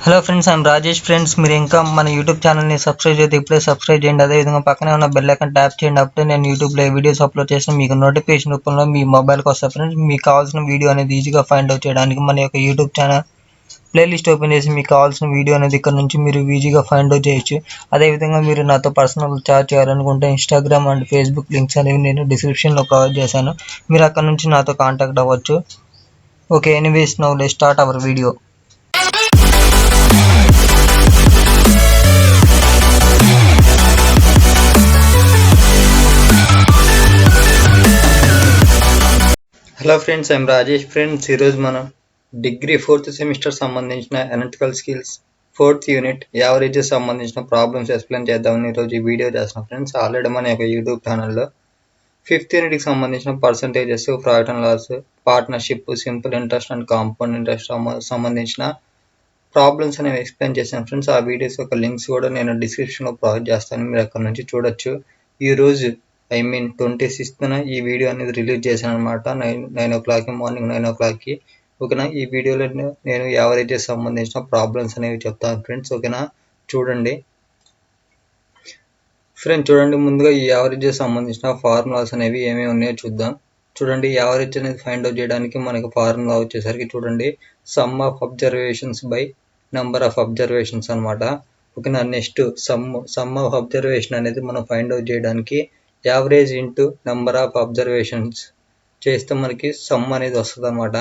Hello friends, I'm Rajesh. Friends, మీరు ఇంకా మన యూట్యూబ్ ఛానల్ని సబ్స్క్రైబ్ చేస్తే ఇప్పుడే సబ్స్క్రైబ్ చేయండి. అదేవిధంగా పక్కనే ఉన్న బెల్ ఐకాన్ ట్యాప్ చేయండి. అప్పుడే నేను యూట్యూబ్లో వీడియోస్ అప్లోడ్ చేసిన మీకు నోటిఫికేషన్ రూపంలో మీ మొబైల్కి వస్తాయి. ఫ్రెండ్స్, మీకు కావాల్సిన వీడియో అనేది ఈజీగా ఫైండ్ అవుట్ చేయడానికి మన యొక్క యూట్యూబ్ ఛానల్ ప్లేలిస్ట్ ఓపెన్ చేసి మీకు కావాల్సిన వీడియో అనేది ఇక్కడ నుంచి మీరు ఈజీగా ఫైండ్ అవుట్ చేయొచ్చు. అదేవిధంగా మీరు నాతో పర్సనల్ చాట్ చేయాలనుకుంటే ఇన్స్టాగ్రామ్ అండ్ ఫేస్బుక్ లింక్స్ అనేవి నేను డిస్క్రిప్షన్లో ప్రొవైడ్ చేశాను. మీరు అక్కడ నుంచి నాతో కాంటాక్ట్ అవ్వచ్చు. Okay, anyways now let's start our video. Hello friends, I'm Rajesh. Friends, ఈరోజు మనం డిగ్రీ 4th సెమిస్టర్ సంబంధించిన analytical skills 4th unit averages సంబంధించిన ప్రాబ్లమ్స్ ఎక్స్ప్లెయిన్ చేద్దామని ఈరోజు ఈ వీడియో చేస్తున్నాం. ఫ్రెండ్స్, ఆల్రెడీ మన యొక్క యూట్యూబ్ ఛానల్లో 5th యూనిట్కి సంబంధించిన percentages, profit and loss, partnership, simple interest and compound interest సంబంధించిన ప్రాబ్లమ్స్ అనేవి ఎక్స్ప్లెయిన్ చేశాను. ఫ్రెండ్స్, ఆ వీడియోస్ యొక్క లింక్స్ కూడా నేను డిస్క్రిప్షన్లో ప్రొవైడ్ చేస్తాను. మీరు అక్కడ నుంచి చూడొచ్చు. ఈరోజు 26th ఈ వీడియో అనేది రిలీజ్ చేశాను అనమాట. 9 o'clock మార్నింగ్ 9 o'clock. ఓకేనా, ఈ వీడియోలో నేను యావరేజెస్ సంబంధించిన ప్రాబ్లమ్స్ అనేవి చెప్తాను. ఫ్రెండ్స్, ఓకేనా, చూడండి. ఫ్రెండ్స్, చూడండి, ముందుగా ఈ యావరేజెస్ సంబంధించిన ఫార్ములాస్ అనేవి ఏమేమి ఉన్నాయో చూద్దాం. చూడండి, యావరేజ్ అనేది ఫైండ్ అవుట్ చేయడానికి మనకు ఫార్ములా వచ్చేసరికి చూడండి, some of observations by number of observations అనమాట. ఓకేనా, నెక్స్ట్ సమ్ ఆఫ్ అబ్జర్వేషన్ అనేది మనం ఫైండ్ అవుట్ చేయడానికి average into number of observations చేస్తే మనకి సమ్ అనేది వస్తుంది అనమాట.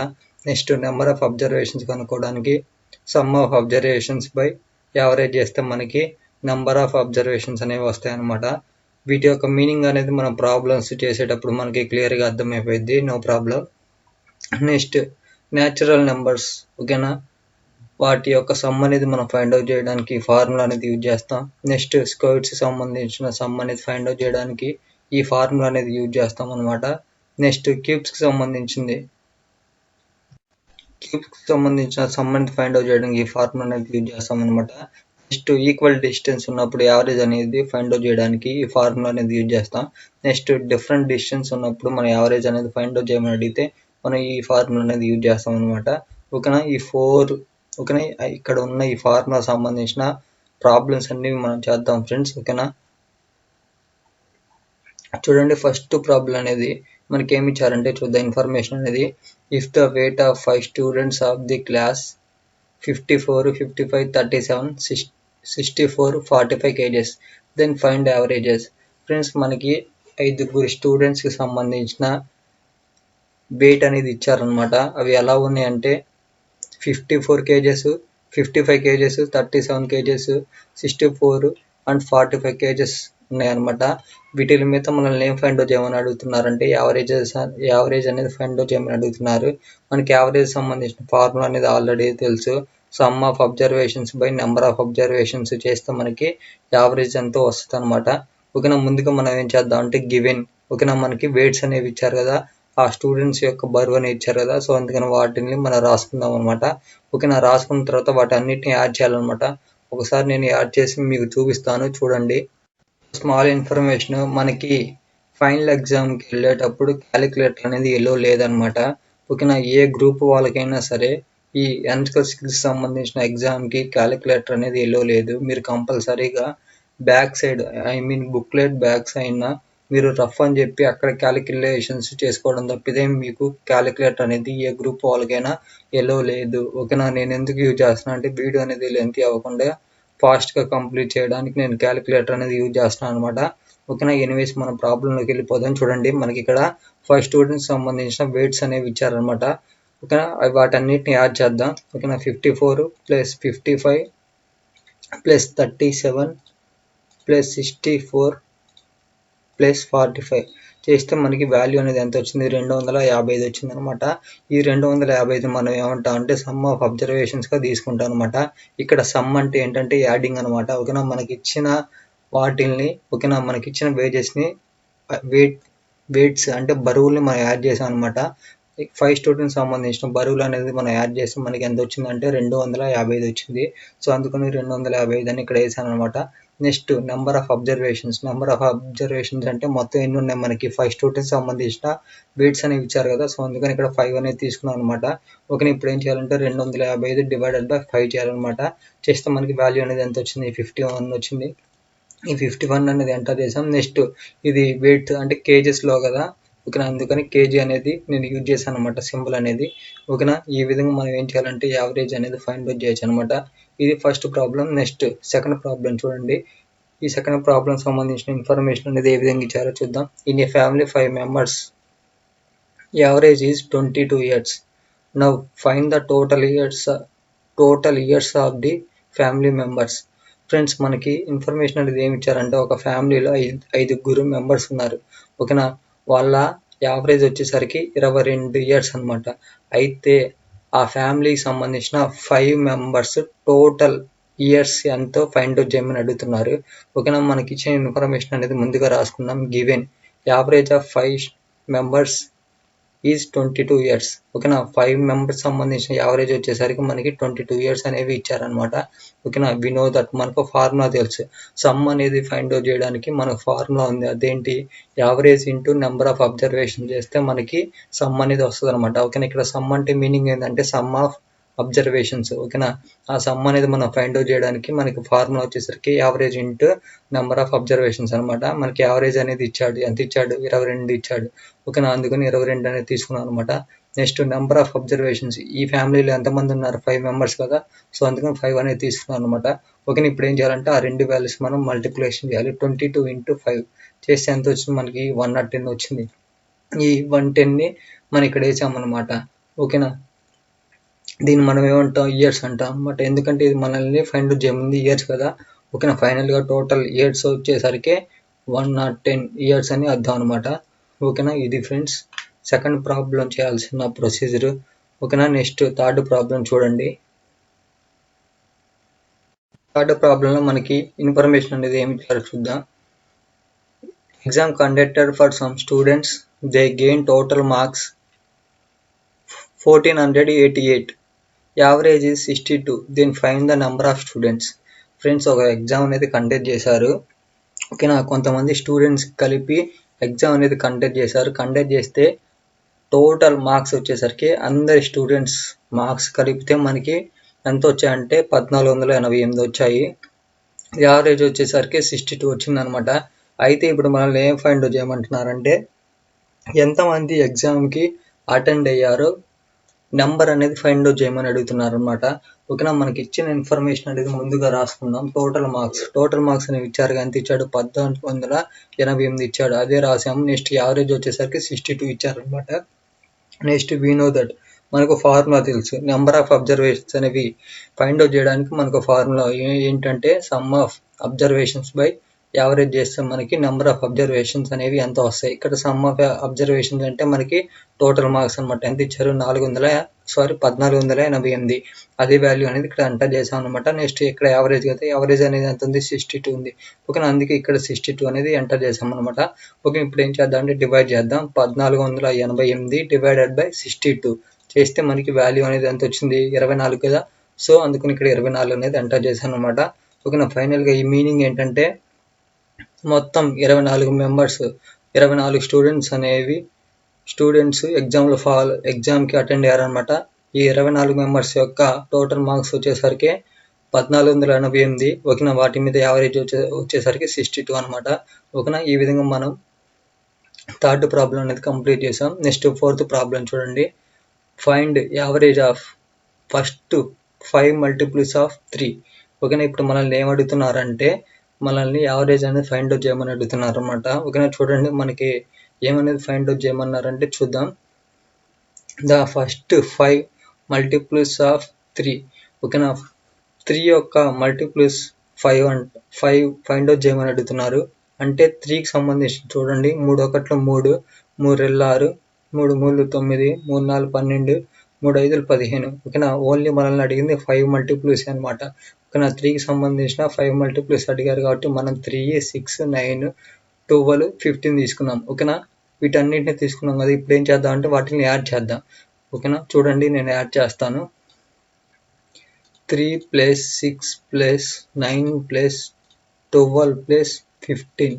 నెక్స్ట్ నెంబర్ ఆఫ్ అబ్జర్వేషన్స్ కనుక్కోవడానికి some of observations by average చేస్తే మనకి నెంబర్ ఆఫ్ అబ్జర్వేషన్స్ అనేవి వస్తాయి అనమాట. వీటి యొక్క మీనింగ్ అనేది మనం ప్రాబ్లమ్స్ చేసేటప్పుడు మనకి క్లియర్గా అర్థమైపోయింది, no problem. Next natural numbers, ఓకేనా, వాటి యొక్క సమ్ అనేది మనం ఫైండ్ అవుట్ చేయడానికి ఫార్ములా అనేది యూజ్ చేస్తాం. నెక్స్ట్ స్క్వేర్స్ సంబంధించిన సమ్ అనేది ఫైండ్ అవుట్ చేయడానికి ఈ ఫార్ములా అనేది యూజ్ చేస్తాం అనమాట. నెక్స్ట్ క్యూబ్స్కి సంబంధించిన సమ్ అనేది ఫైండ్ అవుట్ చేయడానికి ఈ ఫార్ములా అనేది యూజ్ చేస్తాం అనమాట. నెక్స్ట్ ఈక్వల్ డిస్టెన్స్ ఉన్నప్పుడు యావరేజ్ అనేది ఫైండ్ అవుట్ చేయడానికి ఈ ఫార్ములా అనేది యూజ్ చేస్తాం. నెక్స్ట్ డిఫరెంట్ డిస్టెన్స్ ఉన్నప్పుడు మన యావరేజ్ అనేది ఫైండ్ అవుట్ చేయమని అడిగితే మనం ఈ ఫార్ములా అనేది యూజ్ చేస్తాం అనమాట. ఓకేనా, ఈ 4 ఓకేనా, ఇక్కడ ఉన్న ఈ ఫార్ములా సంబంధించిన ప్రాబ్లమ్స్ అన్ని మనం చేద్దాం. ఫ్రెండ్స్, ఓకేనా, చూడండి. ఫస్ట్ ప్రాబ్లం అనేది మనకి ఏమి ఇచ్చారంటే చూద్దాం. ఇన్ఫర్మేషన్ అనేది, if the weight of 5 students of the class 54, 55, 37, 64, 45 kgs, then find averages. Friends, మనకి 5 స్టూడెంట్స్కి సంబంధించిన వెయిట్ అనేది ఇచ్చారనమాట. అవి ఎలా ఉన్నాయంటే 54 kgs, 55 kgs, 37 kgs, 64 and 45 kgs ఉన్నాయన్నమాట. వీటి మీద మనల్ని ఏం ఫైండ్ అవుట్ చేయమని అడుగుతున్నారంటే యావరేజ్ అనేది ఫైండ్ అవుట్ చేయమని అడుగుతున్నారు. మనకి యావరేజ్ సంబంధించిన ఫార్ములా అనేది ఆల్రెడీ తెలుసు. Some of observations by number of observations చేస్తే మనకి యావరేజ్ ఎంతో వస్తుంది అనమాట. ఓకేనా, ముందుగా మనం ఏం చేద్దాం అంటే గివెన్, ఓకేనా, మనకి వెయిట్స్ అనేవి ఇచ్చారు కదా, ఆ స్టూడెంట్స్ యొక్క బరువు అనేది ఇచ్చారు కదా, సో అందుకని వాటిని మనం రాసుకుందాం అనమాట. ఓకేనా, రాసుకున్న తర్వాత వాటి అన్నిటిని యాడ్ చేయాలన్నమాట. ఒకసారి నేను యాడ్ చేసి మీకు చూపిస్తాను, చూడండి. స్మాల్ ఇన్ఫర్మేషన్, మనకి ఫైనల్ ఎగ్జామ్కి వెళ్ళేటప్పుడు క్యాలిక్యులేటర్ అనేది ఎల్లో లేదనమాట. ఓకేనా, ఏ గ్రూప్ వాళ్ళకైనా సరే ఈ అనలిటికల్ స్కిల్స్ సంబంధించిన ఎగ్జామ్కి క్యాలిక్యులేటర్ అనేది ఎల్లో లేదు. మీరు కంపల్సరీగా back side, booklet back side మీరు రఫ్ అని చెప్పి అక్కడ క్యాలిక్యులేషన్స్ చేసుకోవడం తప్పితే మీకు క్యాలిక్యులేటర్ అనేది ఏ గ్రూప్ వాళ్ళకైనా ఎల్లో లేదు. ఓకేనా, నేను ఎందుకు యూజ్ చేస్తున్నా అంటే వీడియో అనేది లెంతీ అవ్వకుండా ఫాస్ట్గా కంప్లీట్ చేయడానికి నేను క్యాలిక్యులేటర్ అనేది యూజ్ చేస్తున్నాను అనమాట. ఓకేనా, ఎనీవేస్ మనం ప్రాబ్లంలోకి వెళ్ళిపోదాం. చూడండి, మనకి ఇక్కడ 5 స్టూడెంట్స్ సంబంధించిన వెయిట్స్ అనేవి ఇచ్చారనమాట. ఓకేనా, వాటన్నిటిని యాడ్ చేద్దాం. ఓకేనా, 54 + 55 + 37 + 64 + 45 చేస్తే మనకి వాల్యూ అనేది ఎంత వచ్చింది, 255 వచ్చింది అనమాట. ఈ 255 మనం ఏమంటాం అంటే సమ్ ఆఫ్ అబ్జర్వేషన్స్గా తీసుకుంటాం అనమాట. ఇక్కడ సమ్ అంటే ఏంటంటే యాడింగ్ అనమాట. ఓకేనా, మనకి ఇచ్చిన వాటిల్ని, ఓకేనా, మనకి ఇచ్చిన వేజెస్ని వెయిట్స్ అంటే బరువుల్ని మనం యాడ్ చేసాం అనమాట. 5 స్టూడెంట్స్ సంబంధించిన బరువులు అనేది మనం యాడ్ చేస్తే మనకి ఎంత వచ్చిందంటే 255 వచ్చింది. సో అందుకని 255 అని ఇక్కడ వేసాను అనమాట. నెక్స్ట్ నెంబర్ ఆఫ్ అబ్జర్వేషన్స్ అంటే మొత్తం ఎన్ని ఉన్నాయి మనకి 5 స్టూడెంట్స్ సంబంధించిన వెయిట్స్ అనేవి ఇచ్చారు కదా, సో అందుకని ఇక్కడ 5 అనేది తీసుకున్నాం అనమాట. ఓకే, ఇప్పుడు ఏం చేయాలంటే 255 డివైడెడ్ బై 5 చేయాలన్నమాట. చేస్తే మనకి వాల్యూ అనేది ఎంత వచ్చింది, 51 వచ్చింది. ఈ 51 అనేది ఎంటర్ చేసాం. నెక్స్ట్ ఇది వెయిట్ అంటే కేజెస్లో కదా, ఓకేనా, అందుకని కేజీ అనేది నేను యూజ్ చేశాను అనమాట సింబల్ అనేది. ఓకేనా, ఈ విధంగా మనం ఏం చేయాలంటే యావరేజ్ అనేది ఫైండ్ అవుట్ చేయొచ్చు అనమాట. ఇది first problem. Next second problem చూడండి. ఈ సెకండ్ ప్రాబ్లం సంబంధించిన ఇన్ఫర్మేషన్ అనేది ఏ విధంగా ఇచ్చారో చూద్దాం. In a family 5 members, average is 22 years. Now find the total years of the family members. Friends, మనకి ఇన్ఫర్మేషన్ అనేది ఏమి ఇచ్చారంటే ఒక ఫ్యామిలీలో 5 మెంబర్స్ ఉన్నారు. ఓకేనా, వాళ్ళ యావరేజ్ వచ్చేసరికి 22 years అనమాట. అయితే ఆ ఫ్యామిలీకి సంబంధించిన 5 మెంబర్స్ టోటల్ ఇయర్స్ ఎంతో ఫైండ్ అవుట్ చేయమని అడుగుతున్నారు. ఓకేనా, మనకి ఇచ్చిన ఇన్ఫర్మేషన్ అనేది ముందుగా రాసుకున్నాం. Given average of 5 members is 22 years. ఓకేనా, 5 మెంబర్స్ సంబంధించిన యావరేజ్ వచ్చేసరికి మనకి 22 years అనేవి ఇచ్చారనమాట. ఓకేనా, వి నో దట్ మనకు ఫార్ములా తెలుసు. సమ్ అనేది ఫైండ్ అవుట్ చేయడానికి మనకు ఫార్ములా ఉంది. అదేంటి, average into number of observation చేస్తే మనకి సమ్ అనేది వస్తుంది అనమాట. ఓకేనా, ఇక్కడ సమ్ అంటే మీనింగ్ ఏంటంటే సమ్ ఆఫ్ అబ్జర్వేషన్స్. ఓకేనా, ఆ సమ్ అనేది మనం ఫైండ్ అవుట్ చేయడానికి మనకి ఫార్ములా వచ్చేసరికి average into number of observations అనమాట. మనకి యావరేజ్ అనేది ఇచ్చాడు, ఎంత ఇచ్చాడు, 22 ఇచ్చాడు. ఓకేనా, అందుకని 22 అనేది తీసుకున్నాం అనమాట. నెక్స్ట్ నెంబర్ ఆఫ్ అబ్జర్వేషన్స్, ఈ ఫ్యామిలీలో ఎంతమంది ఉన్నారు, 5 మెంబర్స్ కదా, సో అందుకని 5 అనేది తీసుకున్నాం అనమాట. ఓకేనా, ఇప్పుడు ఏం చేయాలంటే ఆ రెండు వాల్యూస్ మనం మల్టిప్లికేషన్ చేయాలి. 22 into 5 చేస్తే ఎంత వచ్చింది మనకి, 110 వచ్చింది. ఈ 110ని మనం ఇక్కడ వేసామన్నమాట. ఓకేనా, దీన్ని మనం ఏమంటాం, ఇయర్స్ అంటాం అనమాట. ఎందుకంటే ఇది మనల్ని ఫైండ్ అవుట్ చేయమంది ఇయర్స్ కదా. ఓకేనా, ఫైనల్గా టోటల్ ఇయర్స్ వచ్చేసరికి 110 years అని అర్థం అనమాట. ఓకేనా, ఇది ఫ్రెండ్స్ సెకండ్ ప్రాబ్లం చేయాల్సిన ప్రొసీజర్. ఓకేనా, నెక్స్ట్ థర్డ్ ప్రాబ్లం చూడండి. థర్డ్ ప్రాబ్లంలో మనకి ఇన్ఫర్మేషన్ అనేది ఏమి ఇచ్చారో చూద్దాం. Exam conducted for some students, they gain total marks 1488. Average is 62. Then find the number of students. Friends, ఒక ఎగ్జామ్ అనేది కండక్ట్ చేశారు. ఓకేనా, కొంతమంది స్టూడెంట్స్ కలిపి ఎగ్జామ్ అనేది కండక్ట్ చేశారు. కండక్ట్ చేస్తే టోటల్ మార్క్స్ వచ్చేసరికి అందరి స్టూడెంట్స్ మార్క్స్ కలిపితే మనకి ఎంత వచ్చాయంటే 1488 వచ్చాయి. యావరేజ్ వచ్చేసరికి 62 వచ్చింది అనమాట. అయితే ఇప్పుడు మనల్ని ఏం ఫైండ్ అవుట్ చేయమంటున్నారంటే ఎంతమంది ఎగ్జామ్కి అటెండ్ అయ్యారో నెంబర్ అనేది ఫైండ్ అవుట్ చేయమని అడుగుతున్నారు అనమాట. ఓకేనా, మనకి ఇచ్చిన ఇన్ఫర్మేషన్ అనేది ముందుగా రాసుకుందాం. టోటల్ మార్క్స్ అనేవి ఇచ్చారు, ఎంత ఇచ్చాడు, 1488 ఇచ్చాడు, అదే రాసాము. నెక్స్ట్ యావరేజ్ వచ్చేసరికి 62 ఇచ్చారు అనమాట. నెక్స్ట్ వీ నో దట్, మనకు ఫార్ములా తెలుసు. నెంబర్ ఆఫ్ అబ్జర్వేషన్స్ అనేవి ఫైండ్ అవుట్ చేయడానికి మనకు ఫార్ములా ఏంటంటే some of observations by average చేస్తే మనకి నెంబర్ ఆఫ్ అబ్జర్వేషన్స్ అనేవి ఎంత వస్తాయి. ఇక్కడ సమ్ ఆఫ్ అబ్జర్వేషన్స్ అంటే మనకి టోటల్ మార్క్స్ అనమాట. ఎంత ఇచ్చారు, 1488. అదే వాల్యూ అనేది ఇక్కడ ఎంటర్ చేసాం అనమాట. నెక్స్ట్ ఇక్కడ యావరేజ్ కదా, యావరేజ్ అనేది ఎంత ఉంది, 62 ఉంది. ఓకేనా, అందుకే ఇక్కడ 62 అనేది ఎంటర్ చేసాం అనమాట. ఓకే, ఇప్పుడు ఏం చేద్దాం అంటే డివైడ్ చేద్దాం. 1488 డివైడెడ్ బై 62 చేస్తే మనకి వాల్యూ అనేది ఎంత వచ్చింది, 24 కదా. సో అందుకని ఇక్కడ 24 అనేది ఎంటర్ చేశాను అనమాట. ఓకేనా, ఫైనల్గా ఈ మీనింగ్ ఏంటంటే మొత్తం 24 మెంబర్స్, 24 స్టూడెంట్స్ ఎగ్జామ్కి అటెండ్ అయ్యారనమాట. ఈ 24 మెంబర్స్ యొక్క టోటల్ మార్క్స్ వచ్చేసరికి 1488. ఓకేనా, వాటి మీద యావరేజ్ వచ్చేసరికి 62 అనమాట. ఓకేనా, ఈ విధంగా మనం థర్డ్ ప్రాబ్లం అనేది కంప్లీట్ చేసాం. నెక్స్ట్ ఫోర్త్ ప్రాబ్లం చూడండి. Find average of first 5 multiples of 3. ఓకేనా, ఇప్పుడు మనల్ని ఏం అడుగుతున్నారంటే మనల్ని యావరేజ్ అనేది ఫైండ్ అవుట్ చేయమని అడుగుతున్నారు అనమాట. ఓకేనా, చూడండి మనకి ఏమనేది ఫైండ్ అవుట్ చేయమన్నారంటే చూద్దాం. The first 5 multiples of 3. ఓకేనా, 3 యొక్క మల్టిప్లస్ 5 ఫైండ్ అవుట్ చేయమని అడుగుతున్నారు. అంటే 3కి సంబంధించి చూడండి, 3 1 3, 3 2 6, 3 3 9, 3 4 12, 3 5 15. ఓకేనా, ఓన్లీ మనల్ని అడిగింది 5 multiples అనమాట. ఓకేనా, 3కి సంబంధించిన 5 multiples అడిగారు కాబట్టి మనం 3, 6, 9, 12, 15 తీసుకున్నాం. ఓకేనా, వీటన్నిటిని తీసుకున్నాం కదా. ఇప్పుడు ఏం చేద్దాం అంటే వాటిని యాడ్ చేద్దాం. ఓకేనా, చూడండి నేను యాడ్ చేస్తాను. 3 + 6 + 9 + 12 ప్లస్ 15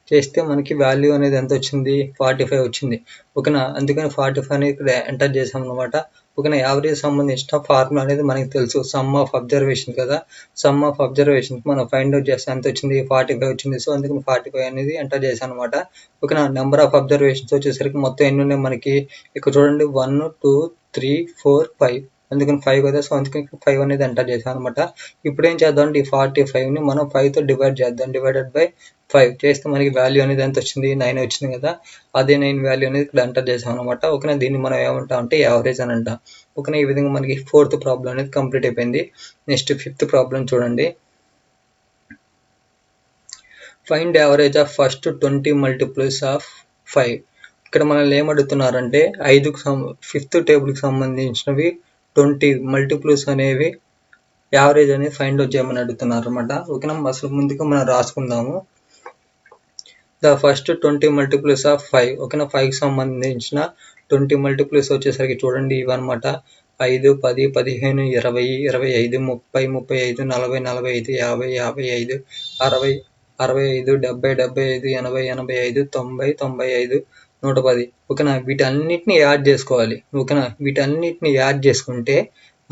చేస్తే మనకి వాల్యూ అనేది ఎంత వచ్చింది 45 వచ్చింది. ఓకేనా, అందుకని 45 అనేది ఇక్కడ ఎంటర్ చేసాం అనమాట. ఓకేనా, యావరేజ్ సంబంధించిన ఫార్ములా అనేది మనకి తెలుసు, సమ్ ఆఫ్ అబ్జర్వేషన్ కదా. సమ్ ఆఫ్ అబ్జర్వేషన్ మనం ఫైండ్ అవుట్ చేస్తే ఎంత వచ్చింది 45 వచ్చింది. సో అందుకని 45 అనేది ఎంటర్ చేశాను అనమాట. ఓకేనా, నెంబర్ ఆఫ్ అబ్జర్వేషన్స్ వచ్చేసరికి మొత్తం ఎన్ని ఉన్నాయి మనకి ఇక్కడ చూడండి 1 2 3 4 5, అందుకని 5 కదా. సో అందుకని 5 అనేది ఎంటర్ చేశాను అనమాట. ఇప్పుడు ఏం చేద్దాం అంటే ఈ 45ని మనం 5తో డివైడ్ చేద్దాం. డివైడెడ్ బై 5 చేస్తే మనకి వాల్యూ అనేది ఎంత వచ్చింది 9 వచ్చింది కదా. అదే 9 వాల్యూ అనేది ఇక్కడ ఎంటర్ చేసాం అనమాట. ఓకేనా, దీన్ని మనం ఏమంటాం అంటే యావరేజ్ అని అంటాం. ఓకేనా, ఈ విధంగా మనకి 4th ప్రాబ్లం అనేది కంప్లీట్ అయిపోయింది. నెక్స్ట్ 5th ప్రాబ్లం చూడండి. Find average of first 20 multiples of 5. ఇక్కడ మనల్ని ఏమడుగుతున్నారంటే 5th టేబుల్కి సంబంధించినవి 20 మల్టిపుల్స్ అనేవి యావరేజ్ అనేది ఫైండ్ అవుట్ చేయమని అడుగుతున్నారు అనమాట. ఓకేనా, అసలు ముందుగా మనం రాసుకుందాము. The first 20 multiples of 5. ఓకేనా, 5కి సంబంధించిన 20 మల్టిపుల్స్ వచ్చేసరికి చూడండి ఇవన్నమాట. 5 10 15 20 25 30 35 40 45 50 55 60 65 70 75 80 85 90 95 110. ఓకేనా, వీటన్నిటిని యాడ్ చేసుకోవాలి. ఓకేనా, వీటన్నిటిని యాడ్ చేసుకుంటే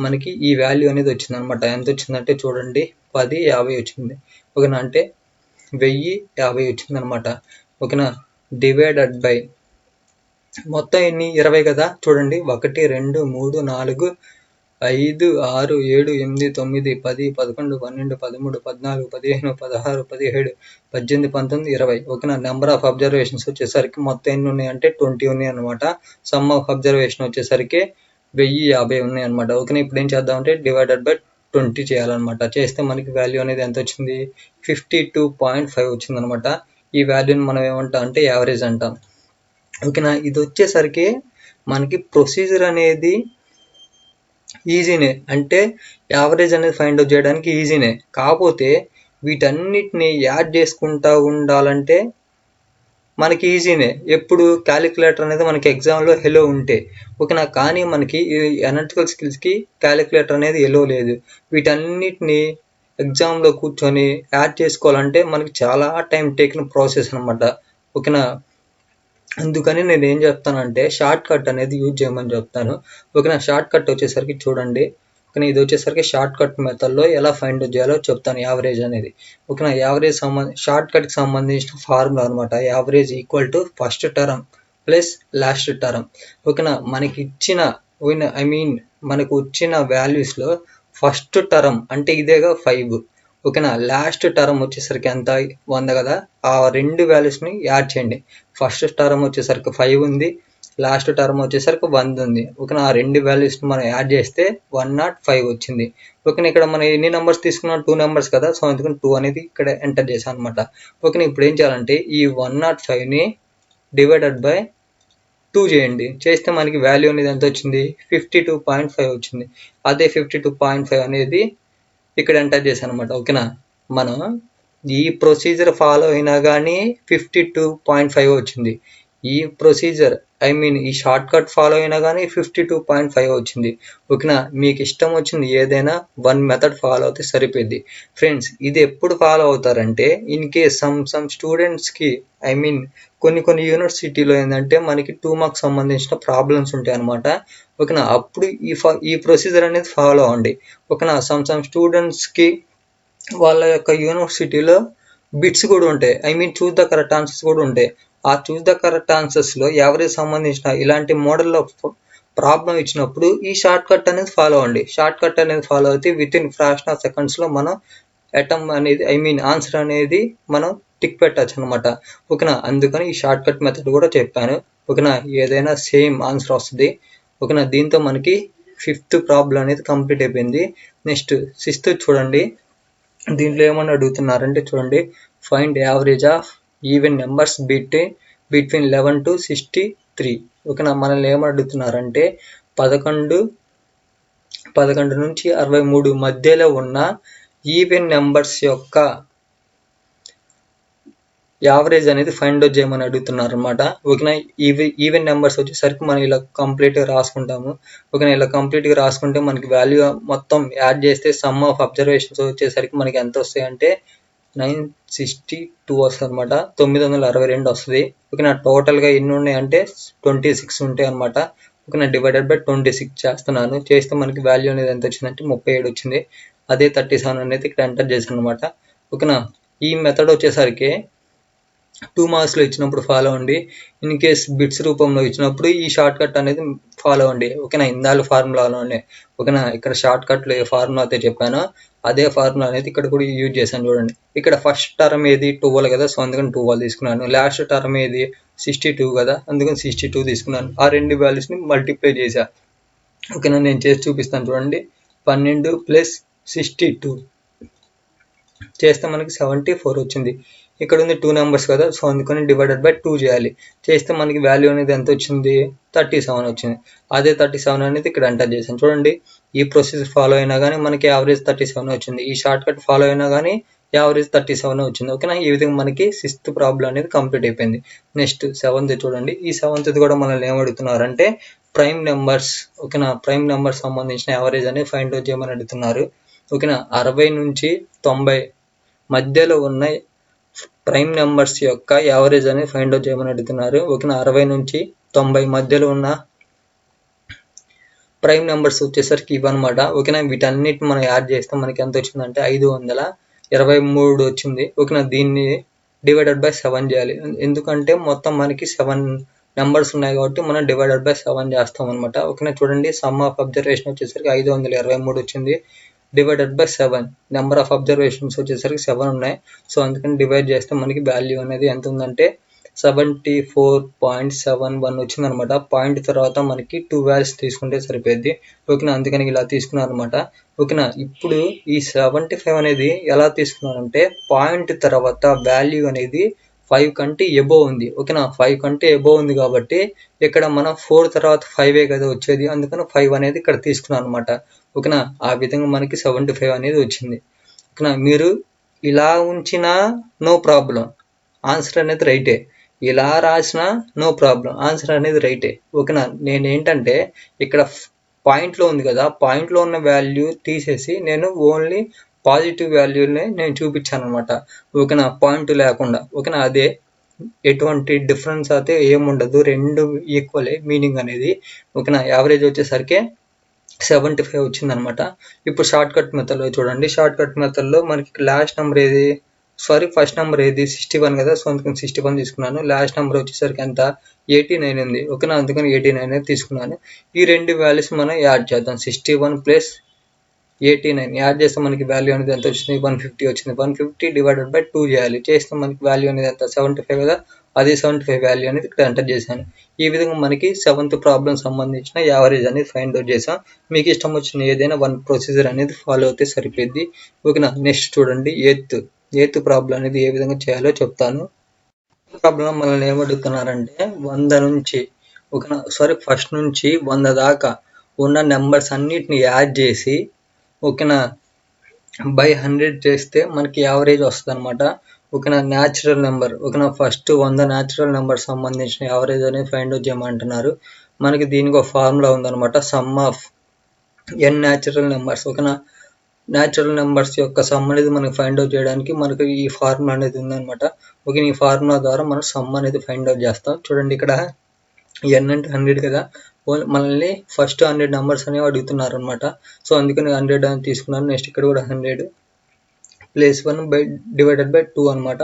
మనకి ఈ వాల్యూ అనేది వచ్చింది అనమాట. ఎంత వచ్చిందంటే చూడండి 1050 వచ్చింది. ఓకేనా, అంటే 1050 వచ్చింది అనమాట. ఓకేనా, డివైడెడ్ బై మొత్తం ఎన్ని 20 కదా. చూడండి 1 2 3 4 5 6 7 8 9 10 11 12 13 14 15 16 17 18 19 20. ఓకేనా, నెంబర్ ఆఫ్ అబ్జర్వేషన్స్ వచ్చేసరికి మొత్తం ఎన్ని ఉన్నాయి అంటే 20 ఉన్నాయి అనమాట. సమ్ ఆఫ్ అబ్జర్వేషన్ వచ్చేసరికి 1050 ఉన్నాయి అనమాట. ఓకేనా, ఇప్పుడు ఏం చేద్దాం అంటే డివైడెడ్ బై 20 చేయాలన్నమాట. చేస్తే మనకి వాల్యూ అనేది ఎంత వచ్చింది 52.5 వచ్చింది అనమాట. ఈ వాల్యూని మనం ఏమంటాం అంటే యావరేజ్ అంటాం. ఓకేనా, ఇది వచ్చేసరికి మనకి ప్రొసీజర్ అనేది ఈజీనే, అంటే యావరేజ్ అనేది ఫైండ్ అవుట్ చేయడానికి ఈజీనే. కాకపోతే వీటన్నిటిని యాడ్ చేసుకుంటా ఉండాలంటే మనకి ఈజీనే. ఎప్పుడు క్యాలిక్యులేటర్ అనేది మనకి ఎగ్జామ్లో ఎలో ఉంటే. ఓకేనా, కానీ మనకి ఈ అనలిటికల్ స్కిల్స్కి క్యాలిక్యులేటర్ అనేది ఎలో లేదు. వీటన్నిటిని ఎగ్జామ్లో కూర్చొని యాడ్ చేసుకోవాలంటే మనకి చాలా టైం టేకిన ప్రాసెస్ అనమాట. ఓకేనా, అందుకని నేను ఏం చెప్తానంటే షార్ట్ కట్ అనేది యూజ్ చేయమని చెప్తాను. ఓకేనా, షార్ట్ కట్ వచ్చేసరికి చూడండి. ఓకేనా, ఇది వచ్చేసరికి షార్ట్ కట్ మెథడ్లో ఎలా ఫైండ్ అవుట్ చేయాలో చెప్తాను యావరేజ్ అనేది. ఓకేనా, యావరేజ్ షార్ట్ కట్కి సంబంధించిన ఫార్ములా అనమాట. Average equal to first term plus last term. ఓకేనా, మనకి ఇచ్చిన మనకు వచ్చిన వాల్యూస్లో ఫస్ట్ టర్మ్ అంటే ఇదేగా 5. ఓకేనా, లాస్ట్ టర్మ్ వచ్చేసరికి ఎంత 100 కదా. ఆ రెండు వాల్యూస్ని యాడ్ చేయండి. ఫస్ట్ టర్మ్ వచ్చేసరికి 5 ఉంది, లాస్ట్ టర్మ్ వచ్చేసరికి 100 ఉంది. ఓకేనా, ఆ రెండు వాల్యూస్ని మనం యాడ్ చేస్తే 105 వచ్చింది. ఓకేనా, ఇక్కడ మనం ఎన్ని నెంబర్స్ తీసుకున్నాం 2 నెంబర్స్ కదా. సో అందుకని 2 అనేది ఇక్కడ ఎంటర్ చేశాను అనమాట. ఓకేనా, ఇప్పుడు ఏం చేయాలంటే ఈ 105ని డివైడెడ్ బై 2 చేయండి. చేస్తే మనకి వాల్యూ అనేది ఎంత వచ్చింది 52.5 వచ్చింది. అదే 52.5 అనేది ఇక్కడ ఎంటర్ చేశాను అనమాట. ఓకేనా, మనం ఈ ప్రొసీజర్ ఫాలో అయినా కానీ 52.5 వచ్చింది. ఈ ప్రొసీజర్ ఈ షార్ట్ కట్ ఫాలో అయినా కానీ 52.5 వచ్చింది. ఓకేనా, మీకు ఇష్టం వచ్చింది ఏదైనా 1 మెథడ్ ఫాలో అయితే సరిపోద్ది. ఫ్రెండ్స్, ఇది ఎప్పుడు ఫాలో అవుతారంటే ఇన్ కేస్ సమ్ స్టూడెంట్స్కి కొన్ని యూనివర్సిటీలో ఏంటంటే మనకి 2 మార్క్స్ సంబంధించిన ప్రాబ్లమ్స్ ఉంటాయి అనమాట. ఓకేనా, అప్పుడు ఈ ప్రొసీజర్ అనేది ఫాలో అవ్వండి. ఓకేనా, సమ్ స్టూడెంట్స్కి వాళ్ళ యొక్క యూనివర్సిటీలో బిట్స్ కూడా ఉంటాయి. చూస్ ద కరెక్ట్ ఆన్సర్స్ కూడా ఉంటాయి. ఆ చూస్ ద కరెక్ట్ ఆన్సర్స్లో యావరేజ్ సంబంధించిన ఇలాంటి మోడల్లో ప్రాబ్లం ఇచ్చినప్పుడు ఈ షార్ట్ కట్ అనేది ఫాలో అవ్వండి. షార్ట్ కట్ అనేది ఫాలో అయితే విత్ ఇన్ ఫ్రాక్షన్ ఆఫ్ సెకండ్స్లో మనం ఆన్సర్ అనేది మనం టిక్ పెట్టచ్చు అనమాట. ఓకేనా, అందుకని ఈ షార్ట్ కట్ మెథడ్ కూడా చెప్పాను. ఓకేనా, ఏదైనా సేమ్ ఆన్సర్ వస్తుంది. ఓకేనా, దీంతో మనకి 5th ప్రాబ్లం అనేది కంప్లీట్ అయిపోయింది. నెక్స్ట్ 6th చూడండి. దీంట్లో ఏమని అడుగుతున్నారంటే చూడండి, find average of even numbers between 11 to 63. ఓకేనా, మనల్ని ఏమని అడుగుతున్నారంటే 11 నుంచి 63 మధ్యలో ఉన్న ఈవెన్ నెంబర్స్ యొక్క యావరేజ్ అనేది ఫైండ్ అవుట్ చేయమని అడుగుతున్నారు అనమాట. ఓకేనా, ఈవెన్ నెంబర్స్ వచ్చేసరికి మనం ఇలా కంప్లీట్గా రాసుకుంటాము. ఓకేనా, ఇలా కంప్లీట్గా రాసుకుంటే మనకి వాల్యూ మొత్తం యాడ్ చేస్తే సమ్ ఆఫ్ అబ్జర్వేషన్స్ వచ్చేసరికి మనకి ఎంత వస్తాయి అంటే 962 వస్తుంది అనమాట, 962 వస్తుంది. ఓకేనా, టోటల్గా ఎన్ని ఉన్నాయంటే 26 ఉంటాయి అనమాట. ఓకేనా, డివైడెడ్ బై 26 చేస్తున్నాను. చేస్తే మనకి వాల్యూ అనేది ఎంత వచ్చిందంటే 37 వచ్చింది. అదే 37 అనేది ఇక్కడ ఎంటర్ చేశాను అనమాట. ఓకేనా, ఈ మెథడ్ వచ్చేసరికి 2 మార్క్స్లో ఇచ్చినప్పుడు ఫాలో అవ్వండి. ఇన్ కేస్ బిట్స్ రూపంలో ఇచ్చినప్పుడు ఈ షార్ట్ కట్ అనేది ఫాలో అవ్వండి. ఓకేనా, ఇందాల ఫార్ములాలోనే. ఓకేనా, ఇక్కడ షార్ట్ కట్లో ఏ ఫార్ములా అయితే చెప్పానో అదే ఫార్ములా అనేది ఇక్కడ కూడా యూజ్ చేశాను. చూడండి, ఇక్కడ ఫస్ట్ టర్మ్ ఏది 12 కదా, సో అందుకని 12 తీసుకున్నాను. లాస్ట్ టర్మ్ ఏది 62 కదా, అందుకని 62 తీసుకున్నాను. ఆ రెండు వాల్యూస్ని మల్టిప్లై చేశా. ఓకేనా, నేను చేసి చూపిస్తాను చూడండి. 12 + 62 చేస్తే మనకి 74 వచ్చింది. ఇక్కడ ఉంది 2 నెంబర్స్ కదా, సో అందుకని డివైడెడ్ బై 2 చేయాలి. చేస్తే మనకి వాల్యూ అనేది ఎంత వచ్చింది, 37 వచ్చింది. అదే 37 అనేది ఇక్కడ ఎంటర్ చేశాను. చూడండి, ఈ ప్రొసీజర్ ఫాలో అయినా కానీ మనకి యావరేజ్ 37 వచ్చింది. ఈ షార్ట్ కట్ ఫాలో అయినా కానీ యావరేజ్ 37 వచ్చింది. ఓకేనా, ఈ విధంగా మనకి 6th ప్రాబ్లం అనేది కంప్లీట్ అయిపోయింది. నెక్స్ట్ 7th చూడండి. ఈ 7th కూడా మనల్ని ఏమడుగుతున్నారంటే ప్రైమ్ నెంబర్స్. ఓకేనా, ప్రైమ్ నెంబర్స్ సంబంధించిన యావరేజ్ అనేది ఫైండ్ అవుట్ చేయమని అడుగుతున్నారు. ఓకేనా, 60 నుంచి 90 మధ్యలో ఉన్న ప్రైమ్ నెంబర్స్ యొక్క యావరేజ్ అనేది ఫైండ్ అవుట్ చేయమని అడుగుతున్నారు. ఓకేనా, 60 నుంచి 90 మధ్యలో ఉన్న ప్రైమ్ నెంబర్స్ వచ్చేసరికి ఇవన్నమాట. ఓకేనా, వీటన్నిటిని మనం యాడ్ చేస్తే మనకి ఎంత వచ్చిందంటే 523 వచ్చింది. ఓకేనా, దీన్ని డివైడెడ్ బై 7 చేయాలి. ఎందుకంటే మొత్తం మనకి 7 నెంబర్స్ ఉన్నాయి కాబట్టి మనం డివైడెడ్ బై 7 చేస్తాం అనమాట. ఓకేనా, చూడండి, సమ్ ఆఫ్ అబ్జర్వేషన్ వచ్చేసరికి 523 వచ్చింది. Divided by 7, number of observations వచ్చేసరికి 7 ఉన్నాయి. సో అందుకని డివైడ్ చేస్తే మనకి వాల్యూ అనేది ఎంత ఉందంటే 74.71 వచ్చింది అనమాట. పాయింట్ తర్వాత మనకి 2 వాల్యూస్ తీసుకుంటే సరిపోద్ది. ఓకేనా, అందుకని ఇలా తీసుకున్నాను అనమాట. ఓకేనా, ఇప్పుడు ఈ 75 అనేది ఎలా తీసుకున్నానంటే పాయింట్ తర్వాత వాల్యూ అనేది 5 కంటే ఎబోవ్ ఉంది. ఓకేనా, 5 కంటే ఎబోవ్ ఉంది కాబట్టి ఇక్కడ మనం 4 తర్వాత 5 కదా వచ్చేది, అందుకని 5 అనేది ఇక్కడ తీసుకున్నాను అనమాట. ఓకేనా, ఆ విధంగా మనకి 75 అనేది వచ్చింది. ఓకేనా, మీరు ఇలా ఉంచినా నో ప్రాబ్లం, ఆన్సర్ అనేది రైటే. ఇలా రాసినా నో ప్రాబ్లం, ఆన్సర్ అనేది రైటే. ఓకేనా, నేను ఏంటంటే ఇక్కడ పాయింట్లో ఉంది కదా, పాయింట్లో ఉన్న వాల్యూ తీసేసి నేను ఓన్లీ పాజిటివ్ వాల్యూనే నేను చూపించాను అనమాట. ఓకేనా, పాయింట్ లేకుండా. ఓకేనా, అదే ఎటువంటి డిఫరెన్స్ అయితే ఏముండదు, రెండు ఈక్వలే మీనింగ్ అనేది. ఓకేనా, యావరేజ్ వచ్చేసరికి 75 వచ్చిందనమాట. ఇప్పుడు షార్ట్ కట్ మెథడ్లో చూడండి. షార్ట్ కట్ మెథడ్లో మనకి లాస్ట్ నెంబర్ ఏది, ఫస్ట్ నెంబర్ ఏది 61 కదా, సో అందుకని 61 తీసుకున్నాను. లాస్ట్ నెంబర్ వచ్చేసరికి ఎంత 89 ఉంది. ఓకేనా, అందుకని 89 అనేది తీసుకున్నాను. ఈ రెండు వాల్యూస్ మనం యాడ్ చేద్దాం. 61 + 89 యాడ్ చేస్తే మనకి వాల్యూ అనేది ఎంత వచ్చింది, 150 వచ్చింది. 150 డివైడెడ్ బై 2 చేయాలి. చేస్తే మనకి వాల్యూ అనేది ఎంత 75 కదా, అదే 75 వాల్యూ అనేది ఇక్కడ ఎంటర్ చేశాను. ఈ విధంగా మనకి 7th ప్రాబ్లం సంబంధించిన యావరేజ్ అనేది ఫైండ్ అవుట్ చేసాం. మీకు ఇష్టం వచ్చిన ఏదైనా వన్ ప్రొసీజర్ అనేది ఫాలో అయితే సరిపోద్ది. ఓకేనా, నెక్స్ట్ చూడండి 8th ప్రాబ్లం అనేది ఏ విధంగా చేయాలో చెప్తాను. ప్రాబ్లం మనల్ని ఏమడుగుతున్నారంటే 100 నుంచి ఫస్ట్ నుంచి 100 దాకా ఉన్న నెంబర్స్ అన్నిటిని యాడ్ చేసి ఓకేనా బై 100 చేస్తే మనకి యావరేజ్ వస్తుంది అనమాట. ఓకేనా, న్యాచురల్ నెంబర్. ఓకేనా, ఫస్ట్ 100 న్యాచురల్ నెంబర్ సంబంధించిన యావరేజ్ అనేది ఫైండ్ అవుట్ చేయమంటున్నారు. మనకి దీనికి ఒక ఫార్ములా ఉందన్నమాట, some of n natural numbers. ఓకేనా, న్యాచురల్ నెంబర్స్ యొక్క సమ్ అనేది మనకి ఫైండ్ అవుట్ చేయడానికి మనకి ఈ ఫార్ములా అనేది ఉందన్నమాట. ఓకే, ఈ ఫార్ములా ద్వారా మనం సమ్ అనేది ఫైండ్ అవుట్ చేస్తాం. చూడండి, ఇక్కడ n అంటే 100 కదా, మనల్ని ఫస్ట్ 100 నెంబర్స్ అనేవి అడుగుతున్నారు అనమాట. సో అందుకని 100 అని తీసుకున్నాను. నెక్స్ట్ ఇక్కడ కూడా 100 + 1 డివైడెడ్ బై 2 అనమాట.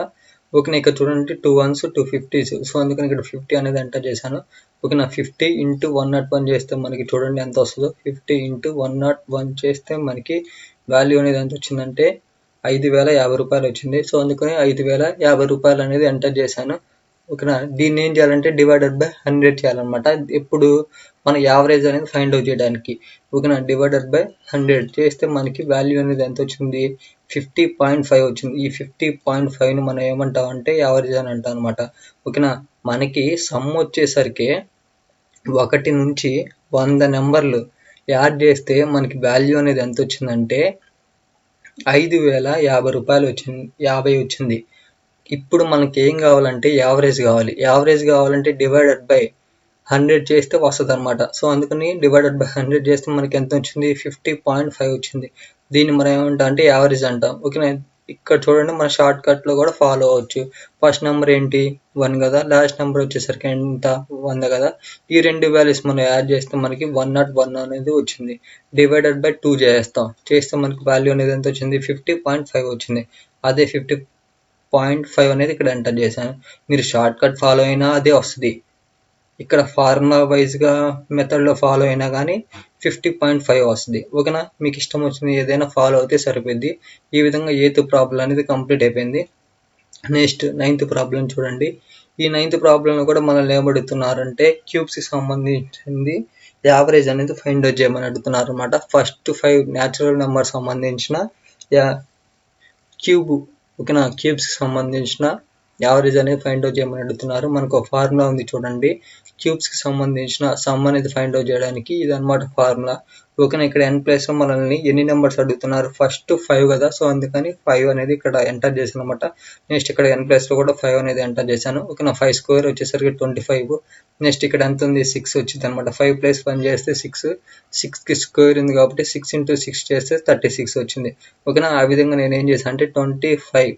ఓకేనా, ఇక్కడ చూడండి 2 1s 2 50s, సో అందుకని ఇక్కడ 50 అనేది ఎంటర్ చేశాను. ఓకేనా, 50 × 101 చేస్తే మనకి చూడండి ఎంత వస్తుందో. 50 × 101 చేస్తే మనకి వాల్యూ అనేది ఎంత వచ్చిందంటే 5050 రూపాయలు వచ్చింది. సో అందుకని 5050 రూపాయలు అనేది ఎంటర్ చేశాను. ఓకేనా, దీన్ని ఏం చేయాలంటే డివైడెడ్ బై 100 చేయాలన్నమాట. ఇప్పుడు మన యావరేజ్ అనేది ఫైండ్ అవుట్ చేయడానికి. ఓకేనా, డివైడెడ్ బై 100 చేస్తే మనకి వాల్యూ అనేది ఎంత వచ్చింది, 50.5 వచ్చింది. ఈ 50.5ని మనం ఏమంటామంటే యావరేజ్ అని అంటాం అనమాట. ఓకేనా, మనకి సమ్ వచ్చేసరికి 1 నుంచి 100 నెంబర్లు యాడ్ చేస్తే మనకి వాల్యూ అనేది ఎంత వచ్చిందంటే 5050 రూపాయలు వచ్చింది, 50 వచ్చింది. ఇప్పుడు మనకి ఏం కావాలంటే యావరేజ్ కావాలి. యావరేజ్ కావాలంటే డివైడెడ్ బై 100 చేస్తే వస్తుంది అనమాట. సో అందుకని డివైడెడ్ బై 100 చేస్తే మనకి ఎంత వచ్చింది, 50.5 వచ్చింది. దీన్ని మనం ఏమంటాం అంటే యావరేజ్ అంటాం. ఓకేనా, ఇక్కడ చూడండి మన షార్ట్ కట్లో కూడా ఫాలో అవ్వచ్చు. ఫస్ట్ నెంబర్ ఏంటి 1 కదా, లాస్ట్ నెంబర్ వచ్చేసరికి ఎంత 100 కదా. ఈ రెండు వాల్యూస్ మనం యాడ్ చేస్తే మనకి 101 అనేది వచ్చింది. డివైడెడ్ బై 2 చేస్తే మనకి వాల్యూ అనేది ఎంత వచ్చింది 50.5 వచ్చింది. అదే 50.5 అనేది ఇక్కడ ఎంటర్ చేశాను. మీరు షార్ట్ కట్ ఫాలో అయినా అదే వస్తుంది. ఇక్కడ ఫార్ములా వైజ్గా మెథడ్లో ఫాలో అయినా కానీ 50.5 వస్తుంది. ఓకేనా, మీకు ఇష్టం వచ్చింది ఏదైనా ఫాలో అయితే సరిపోద్ది. ఈ విధంగా 8th ప్రాబ్లం అనేది కంప్లీట్ అయిపోయింది. నెక్స్ట్ 9th ప్రాబ్లం చూడండి. ఈ 9th ప్రాబ్లంలో కూడా మనల్ని ఏమడుగుతున్నారంటే క్యూబ్స్కి సంబంధించింది యావరేజ్ అనేది ఫైండ్ అవుట్ చేయమని అడుగుతున్నారు అనమాట. ఫస్ట్ 5 న్యాచురల్ నెంబర్ సంబంధించిన క్యూబ్, ఓకేనా, క్యూబ్స్కి సంబంధించిన యావరేజ్ అనేది ఫైండ్ అవుట్ చేయమని అడుగుతున్నారు. మనకు ఒక ఫార్ములా ఉంది చూడండి. క్యూబ్స్కి సంబంధించిన సమ్ అనేది ఫైండ్ అవుట్ చేయడానికి ఇదన్నమాట ఫార్ములా. ఓకేనా, ఇక్కడ n ప్లేస్లో మనల్ని ఎన్ని నెంబర్స్ అడుగుతున్నారు, ఫస్ట్ 5 కదా, సో అందుకని 5 అనేది ఇక్కడ ఎంటర్ చేశాను అనమాట. నెక్స్ట్ ఇక్కడ n ప్లేస్లో కూడా 5 అనేది ఎంటర్ చేశాను. ఓకేనా, 5 స్క్వేర్ వచ్చేసరికి 25. నెక్స్ట్ ఇక్కడ ఎంత ఉంది 6 వచ్చింది అనమాట. 5 ప్లస్ 1 చేస్తే 6కి స్క్వేర్ ఉంది కాబట్టి 6 into 6 చేస్తే 36 వచ్చింది. ఓకేనా, ఆ విధంగా నేను ఏం చేశాను అంటే 25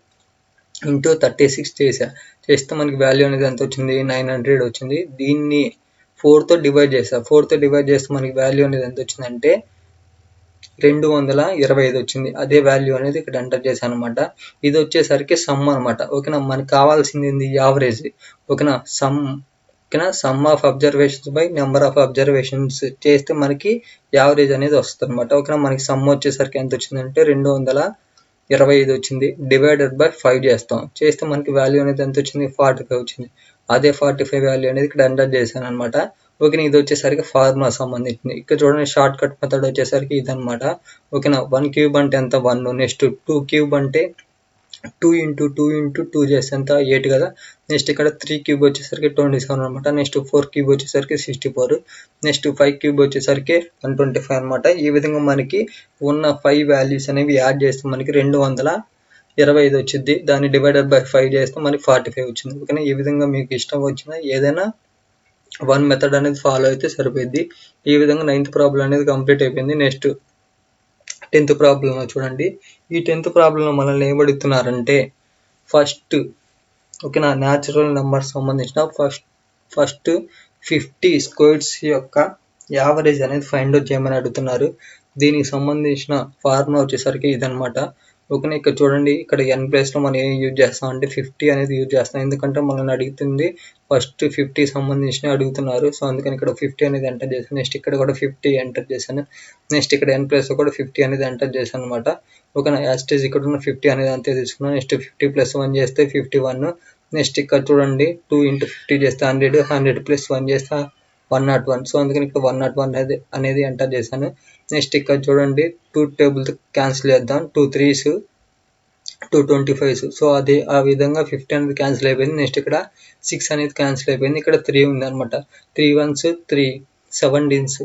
into 36 చేస్తే మనకి వాల్యూ అనేది ఎంత వచ్చింది 900 వచ్చింది. దీన్ని 4తో డివైడ్ చేస్తా. 4తో డివైడ్ చేస్తే మనకి వాల్యూ అనేది ఎంత వచ్చిందంటే 225 వచ్చింది. అదే వాల్యూ అనేది ఇక్కడ ఎంటర్ చేశాను అనమాట. ఇది వచ్చేసరికి సమ్ అనమాట. ఓకేనా, మనకి కావాల్సింది ఏంది యావరేజ్. ఓకేనా, sum of observations by number of observations చేస్తే మనకి యావరేజ్ అనేది వస్తుంది అనమాట. ఓకేనా, మనకి సమ్ వచ్చేసరికి ఎంత వచ్చిందంటే 225 వచ్చింది. డివైడెడ్ బై 5 చేస్తే మనకి వాల్యూ అనేది ఎంత వచ్చింది 45 వచ్చింది. అదే 45 వాల్యూ అనేది ఇక్కడ ఎంటర్ చేశాను అనమాట. ఓకేనా, ఇది వచ్చేసరికి ఫార్ములా సంబంధించింది. ఇక్కడ చూడండి షార్ట్ కట్ మెథడ్ వచ్చేసరికి ఇదనమాట. ఓకేనా, 1 క్యూబ్ అంటే ఎంత 1. నెక్స్ట్ 2 క్యూబ్ అంటే 2 into 2 into 2 చేస్తే ఎంత 8 కదా. నెక్స్ట్ ఇక్కడ 3 క్యూబ్ వచ్చేసరికి 27 అనమాట. నెక్స్ట్ 4 క్యూబ్ వచ్చేసరికి 64. నెక్స్ట్ 5 క్యూబ్ వచ్చేసరికి 125 అనమాట. ఈ విధంగా మనకి ఉన్న 5 వాల్యూస్ అనేవి యాడ్ చేస్తే మనకి 225 వచ్చింది. దాన్ని డివైడెడ్ బై 5 చేస్తే మనకి 45 వచ్చింది. ఓకేనా, ఈ విధంగా మీకు ఇష్టం వచ్చిన ఏదైనా 1 మెథడ్ అనేది ఫాలో అయితే సరిపోద్ది. ఈ విధంగా 9th ప్రాబ్లం అనేది కంప్లీట్ అయిపోయింది. నెక్స్ట్ 10th ప్రాబ్లంలో చూడండి. ఈ 10th ప్రాబ్లంలో మనల్ని ఏమడుగుతున్నారంటే ఫస్ట్, ఓకేనా, న్యాచురల్ నెంబర్ సంబంధించిన ఫస్ట్ 50 స్క్వేర్స్ యొక్క యావరేజ్ అనేది ఫైండ్ అవుట్ చేయమని అడుగుతున్నారు. దీనికి సంబంధించిన ఫార్ములా వచ్చేసరికి ఇదనమాట. ఓకేనా, ఇక్కడ చూడండి. ఇక్కడ n ప్లేస్లో మనం ఏం యూజ్ చేస్తాం అంటే 50 అనేది యూజ్ చేస్తాం. ఎందుకంటే మనల్ని అడుగుతుంది ఫస్ట్ 50 సంబంధించిన అడుగుతున్నారు. సో అందుకని ఇక్కడ 50 అనేది ఎంటర్ చేశాను. నెక్స్ట్ ఇక్కడ కూడా 50 ఎంటర్ చేశాను. నెక్స్ట్ ఇక్కడ n ప్లేస్లో కూడా 50 అనేది ఎంటర్ చేశాను అనమాట. ఓకేనా, యాస్టేజ్ ఇక్కడ ఉన్న 50 అనేది అంతే తీసుకున్నాను. నెక్స్ట్ 50 + 1 చేస్తే 51. నెక్స్ట్ ఇక్కడ చూడండి 2 into 50 చేస్తే 100, 100 + 1 చేస్తే 101. సో అందుకని ఇక్కడ 101 అనేది ఎంటర్ చేశాను. నెక్స్ట్ ఇక్కడ చూడండి 2 టేబుల్స్ క్యాన్సిల్ చేద్దాం. 2 3s 2 25s. సో అది ఆ విధంగా 50 అనేది క్యాన్సిల్ అయిపోయింది. నెక్స్ట్ ఇక్కడ 6 అనేది క్యాన్సిల్ అయిపోయింది. ఇక్కడ 3 ఉంది అనమాట. 3 1s 3 17s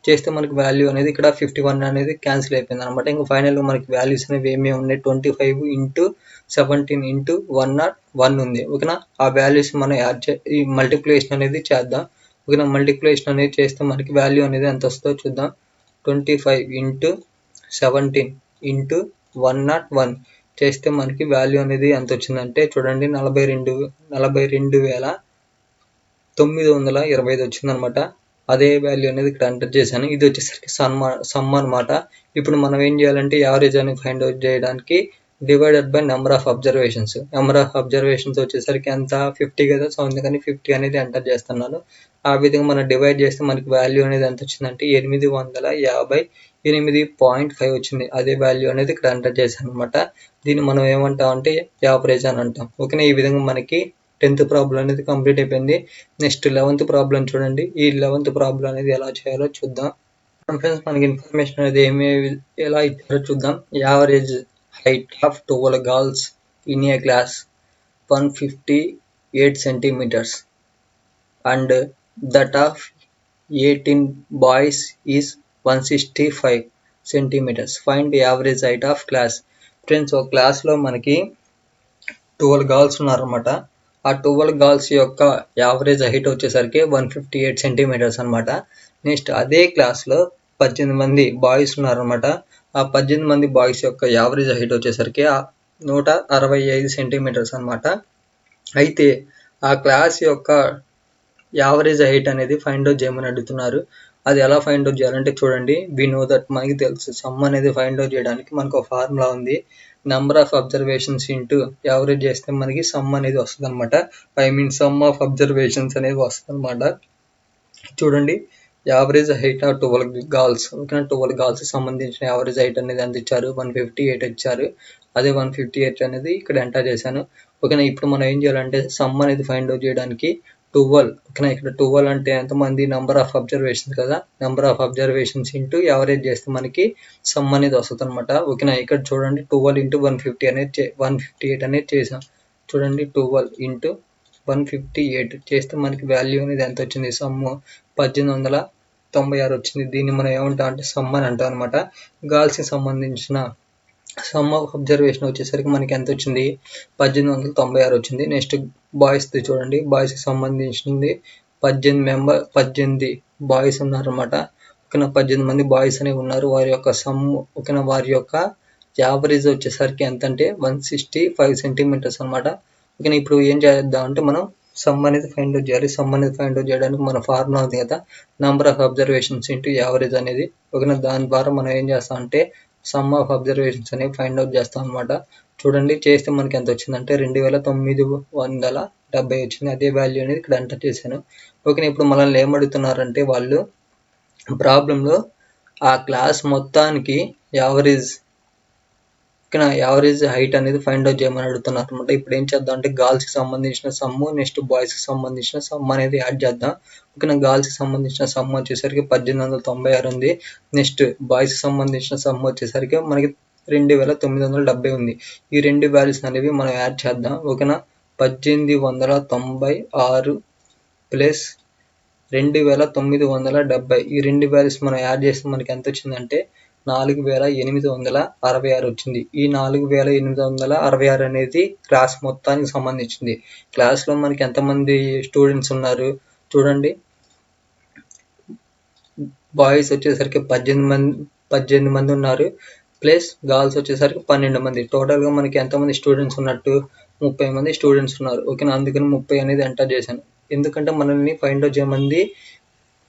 చేస్తే మనకి వాల్యూ అనేది ఇక్కడ 51 అనేది క్యాన్సిల్ అయిపోయింది అనమాట. ఇంకా ఫైనల్గా మనకి వాల్యూస్ అనేవి ఏమేమి ఉన్నాయి 25 into 17 into 101 ఉంది. ఓకేనా, ఆ వాల్యూస్ మనం ఈ మల్టిప్లికేషన్ అనేది చేద్దాం. ఓకేనా, మల్టిప్లికేషన్ అనేది చేస్తే మనకి వాల్యూ అనేది ఎంత వస్తుందో చూద్దాం. 25 into 17 into 101 చేస్తే మనకి వాల్యూ అనేది ఎంత వచ్చిందంటే చూడండి 42,925 వచ్చిందనమాట. అదే వాల్యూ అనేది ఇక్కడ ఎంటర్ చేశాను. ఇది వచ్చేసరికి సమ్ అనమాట. ఇప్పుడు మనం ఏం చేయాలంటే యావరేజ్ అనేది ఫైండ్ అవుట్ చేయడానికి divided by number of observations. Number of observations వచ్చేసరికి ఎంత 50 కదా. సో అందుకని 50 అనేది ఎంటర్ చేస్తున్నాను. ఆ విధంగా మనం డివైడ్ చేస్తే మనకి వాల్యూ అనేది ఎంత వచ్చిందంటే 858.5 వచ్చింది. అదే వాల్యూ అనేది ఇక్కడ ఎంటర్ చేశాను అనమాట. దీన్ని మనం ఏమంటాం అంటే యావరేజ్ అని అంటాం. ఓకేనా, ఈ విధంగా మనకి 10th ప్రాబ్లం అనేది కంప్లీట్ అయిపోయింది. నెక్స్ట్ 11th ప్రాబ్లం చూడండి. ఈ 11th ప్రాబ్లం అనేది ఎలా చేయాలో చూద్దాం. ఫ్రెండ్స్, మనకి ఇన్ఫర్మేషన్ అనేది ఎలా ఇచ్చారో చూద్దాం. Average height of 12 girls in a class 158 centimeters and that of 18 boys is 165 centimeters. Find the average height of class. Friends, ఒక క్లాస్లో మనకి 12 గర్ల్స్ ఉన్నారన్నమాట. ఆ 12 గర్ల్స్ యొక్క యావరేజ్ హైట్ వచ్చేసరికి 158 సెంటీమీటర్స్ అనమాట. నెక్స్ట్ అదే క్లాస్లో 18 మంది బాయ్స్ ఉన్నారన్నమాట. ఆ 18 మంది బాయ్స్ యొక్క యావరేజ్ హైట్ వచ్చేసరికి 165 సెంటీమీటర్స్ అనమాట. అయితే ఆ క్లాస్ యొక్క యావరేజ్ హైట్ అనేది ఫైండ్ అవుట్ చేయమని అడుగుతున్నారు. అది ఎలా ఫైండ్ అవుట్ చేయాలంటే చూడండి, వి నో దట్ మనకి తెలుసు సమ్ అనేది ఫైండ్ అవుట్ చేయడానికి మనకు ఒక ఫార్ములా ఉంది. Number of observations into average చేస్తే మనకి సమ్ అనేది వస్తుంది అనమాట. సమ్ ఆఫ్ అబ్జర్వేషన్స్ అనేది వస్తుంది అనమాట. చూడండి, యావరేజ్ హైట్ ఆఫ్ 12 గర్ల్స్, ఓకేనా, 12 గర్ల్స్ సంబంధించిన యావరేజ్ హైట్ అనేది ఎంత ఇచ్చారు, 158 ఇచ్చారు. అదే 158 అనేది ఇక్కడ ఎంటర్ చేశాను. ఓకేనా, ఇప్పుడు మనం ఏం చేయాలంటే సమ్ అనేది ఫైండ్ అవుట్ చేయడానికి 12, ఓకేనా, ఇక్కడ 12 అంటే ఎంతమంది, నెంబర్ ఆఫ్ అబ్జర్వేషన్స్ కదా, number of observations into average చేస్తే మనకి సమ్ అనేది వస్తుంది అనమాట. ఓకేనా, ఇక్కడ చూడండి 12 ఇంటూ 150 అనేది 158 అనేది చేసాం. చూడండి 12 ఇంటూ 158 చేస్తే మనకి వాల్యూ అనేది ఎంత వచ్చింది, సమ్ 1896 వచ్చింది. దీన్ని మనం ఏమంటాం అంటే సమ్ అని అంటాం అనమాట. గర్ల్స్కి సంబంధించిన సమ్ ఆఫ్ అబ్జర్వేషన్ వచ్చేసరికి మనకి ఎంత వచ్చింది, 1896 వచ్చింది. నెక్స్ట్ బాయ్స్ది చూడండి, బాయ్స్కి సంబంధించింది 18 బాయ్స్ ఉన్నారన్నమాట. ఓకేనా, 18 మంది బాయ్స్ అనేవి ఉన్నారు. వారి యొక్క సమ్, ఓకేనా, వారి యొక్క యావరేజ్ వచ్చేసరికి ఎంత అంటే 165 సెంటీమీటర్స్ అనమాట. ఓకేనా, ఇప్పుడు ఏం చేద్దాం అంటే మనం సమ్ అనేది ఫైండ్ అవుట్ చేయాలి. సమ్ అనేది ఫైండ్ అవుట్ చేయడానికి మన ఫార్ములా ఉంది కదా, number of observations into average అనేది. ఓకేనా, దాని ద్వారా మనం ఏం చేస్తాం అంటే సమ్ ఆఫ్ అబ్జర్వేషన్స్ అనేవి ఫైండ్ అవుట్ చేస్తాం అనమాట. చూడండి, చేస్తే మనకి ఎంత వచ్చిందంటే 2970 వచ్చింది. అదే వాల్యూ అనేది ఇక్కడ ఎంటర్ చేశాను. ఓకేనా, ఇప్పుడు మనల్ని ఏమడుగుతున్నారంటే వాళ్ళు ప్రాబ్లంలో ఆ క్లాస్ మొత్తానికి యావరేజ్, ఓకేనా, యావరేజ్ హైట్ అనేది ఫైండ్ అవుట్ చేయమని అడుగుతున్నారు అనమాట. ఇప్పుడు ఏం చేద్దాం అంటే గర్ల్స్కి సంబంధించిన సమ్, నెక్స్ట్ బాయ్స్కి సంబంధించిన సమ్ అనేది యాడ్ చేద్దాం. ఓకేనా, గర్ల్స్కి సంబంధించిన సమ్ వచ్చేసరికి 1896 ఉంది. నెక్స్ట్ బాయ్స్కి సంబంధించిన సమ్ వచ్చేసరికి మనకి 2970 ఉంది. ఈ రెండు వాల్యూస్ అనేవి మనం యాడ్ చేద్దాం. ఓకేనా, 1896 ప్లస్ 2970, ఈ రెండు వాల్యూస్ మనం యాడ్ చేస్తే మనకి ఎంత వచ్చిందంటే 4866 వచ్చింది. ఈ 4866 అనేది క్లాస్ మొత్తానికి సంబంధించింది. క్లాస్లో మనకి ఎంతమంది స్టూడెంట్స్ ఉన్నారు చూడండి, బాయ్స్ వచ్చేసరికి 18 మంది ఉన్నారు, ప్లస్ గర్ల్స్ వచ్చేసరికి 12 మంది. టోటల్గా మనకి ఎంతమంది స్టూడెంట్స్ ఉన్నట్టు, 30 మంది స్టూడెంట్స్ ఉన్నారు. ఓకేనా, అందుకని 30 అనేది ఎంటర్ చేశాను. ఎందుకంటే మనల్ని ఫైండ్ అవుట్ చేయమంది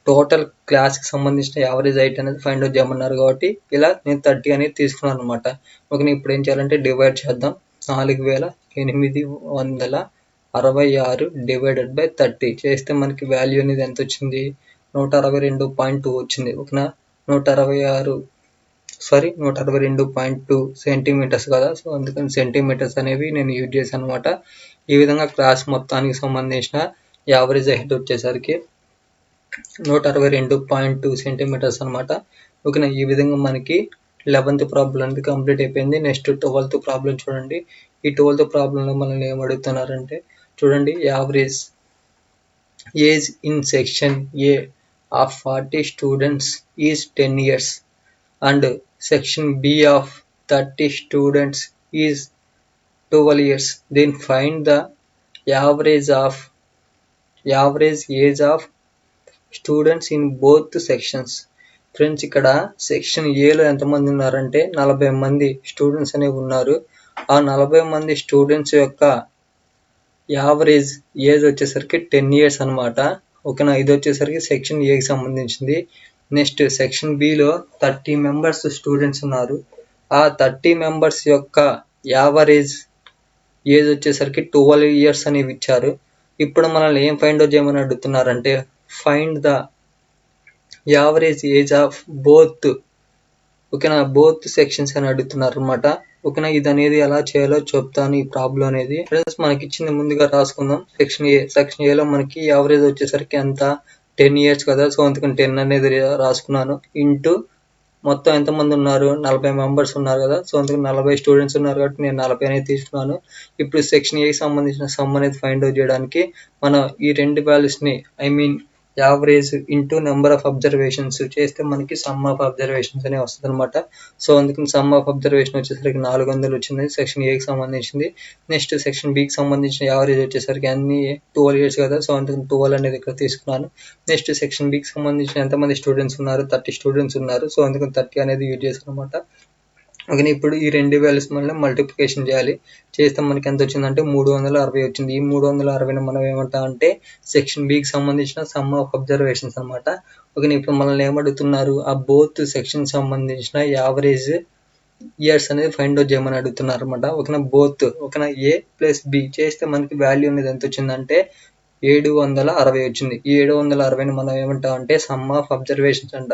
టోటల్ క్లాస్కి సంబంధించిన యావరేజ్ హైట్ అనేది ఫైండ్ అవుట్ చేయమన్నారు కాబట్టి ఇలా నేను 30 అనేది తీసుకున్నాను అనమాట. ఓకే, ఇప్పుడు ఏం చేయాలంటే డివైడ్ చేద్దాం. 4866 డివైడెడ్ బై 30 చేస్తే మనకి వాల్యూ అనేది ఎంత వచ్చింది, 162.2 వచ్చింది. ఓకేనా, 162.2 సెంటీమీటర్స్ కదా, సో అందుకని సెంటీమీటర్స్ అనేవి నేను యూజ్ చేశాను అనమాట. ఈ విధంగా క్లాస్ మొత్తానికి సంబంధించిన యావరేజ్ హైట్ వచ్చేసరికి 162.2 సెంటీమీటర్స్ అనమాట. ఓకేనా, ఈ విధంగా మనకి 11th ప్రాబ్లం అనేది కంప్లీట్ అయిపోయింది. నెక్స్ట్ 12th ప్రాబ్లం చూడండి. ఈ 12th ప్రాబ్లంలో మనల్ని ఏం అడుగుతున్నారంటే చూడండి, average age in section A of 40 students is 10 years and section B of 30 students is 12 years. Then find the average age of students in both sections. Friends, ఇక్కడ section ఏలో ఎంతమంది ఉన్నారంటే 40 మంది స్టూడెంట్స్ అనేవి ఉన్నారు. ఆ 40 మంది స్టూడెంట్స్ యొక్క యావరేజ్ ఏజ్ వచ్చేసరికి 10 years అనమాట. ఓకేనా, ఇది వచ్చేసరికి సెక్షన్ ఏకి సంబంధించింది. Next section below 30 members students ఉన్నారు. ఆ 30 మెంబర్స్ యొక్క యావరేజ్ ఏజ్ వచ్చేసరికి 12 years అనేవి ఇచ్చారు. ఇప్పుడు మనల్ని ఏం ఫైండ్ అవుట్ చేయమని అడుగుతున్నారంటే find the average age of both, ఓకేనా, బోత్ సెక్షన్స్ అని అడుగుతున్నారు అనమాట. ఓకేనా, ఇది అనేది ఎలా చేయాలో చెప్తాను ఈ ప్రాబ్లం అనేది. ఫ్రెండ్స్, మనకి ఇచ్చింది ముందుగా రాసుకుందాం. సెక్షన్ ఏలో మనకి యావరేజ్ వచ్చేసరికి ఎంత, 10 years కదా, సో అందుకని 10 అనేది రాసుకున్నాను. ఇంటూ మొత్తం ఎంతమంది ఉన్నారు, 40 మెంబర్స్ ఉన్నారు కదా, సో అందుకని 40 స్టూడెంట్స్ ఉన్నారు కాబట్టి నేను 40 అనేది తీసుకున్నాను. ఇప్పుడు సెక్షన్ ఏకి సంబంధించిన సమ్ అనేది ఫైండ్ అవుట్ చేయడానికి మనం ఈ రెండు వాల్యూస్ని average into number of observations చేస్తే మనకి సమ్ ఆఫ్ అబ్జర్వేషన్స్ అనే వస్తుంది అనమాట. సో అందుకని సమ్ ఆఫ్ అబ్జర్వేషన్ వచ్చేసరికి 400 వచ్చింది, సెక్షన్ ఏకి సంబంధించింది. నెక్స్ట్ సెక్షన్ బికి సంబంధించిన యావరేజ్ వచ్చేసరికి అన్ని 12 years కదా, సో అందుకని 12 అనేది ఇక్కడ తీసుకున్నాను. నెక్స్ట్ సెక్షన్ బికి సంబంధించిన ఎంతమంది స్టూడెంట్స్ ఉన్నారు, 30 స్టూడెంట్స్ ఉన్నారు, సో అందుకని 30 అనేది యూజ్ చేశాను అనమాట. ఓకేనా. ఇప్పుడు ఈ రెండు వాల్యూస్ మళ్ళీ మల్టిప్లికేషన్ చేయాలి. చేస్తే మనకి ఎంత వచ్చిందంటే 360 వచ్చింది. ఈ 360ని మనం ఏమంటామంటే సెక్షన్ బికి సంబంధించిన సమ్ ఆఫ్ అబ్జర్వేషన్స్ అనమాట. ఓకేనా. ఇప్పుడు మనల్ని ఏమడుగుతున్నారు, ఆ బోత్ సెక్షన్ సంబంధించిన యావరేజ్ ఇయర్స్ అనేది ఫైండ్ అవుట్ చేయమని అడుగుతున్నారు అనమాట. ఓకేనా. బోత్ ఓకేనా ఏ ప్లస్ బి చేస్తే మనకి వాల్యూ అనేది ఎంత వచ్చిందంటే 760 వచ్చింది. ఈ 760ని మనం ఏమంటామంటే సమ్ ఆఫ్ అబ్జర్వేషన్స్ అంట.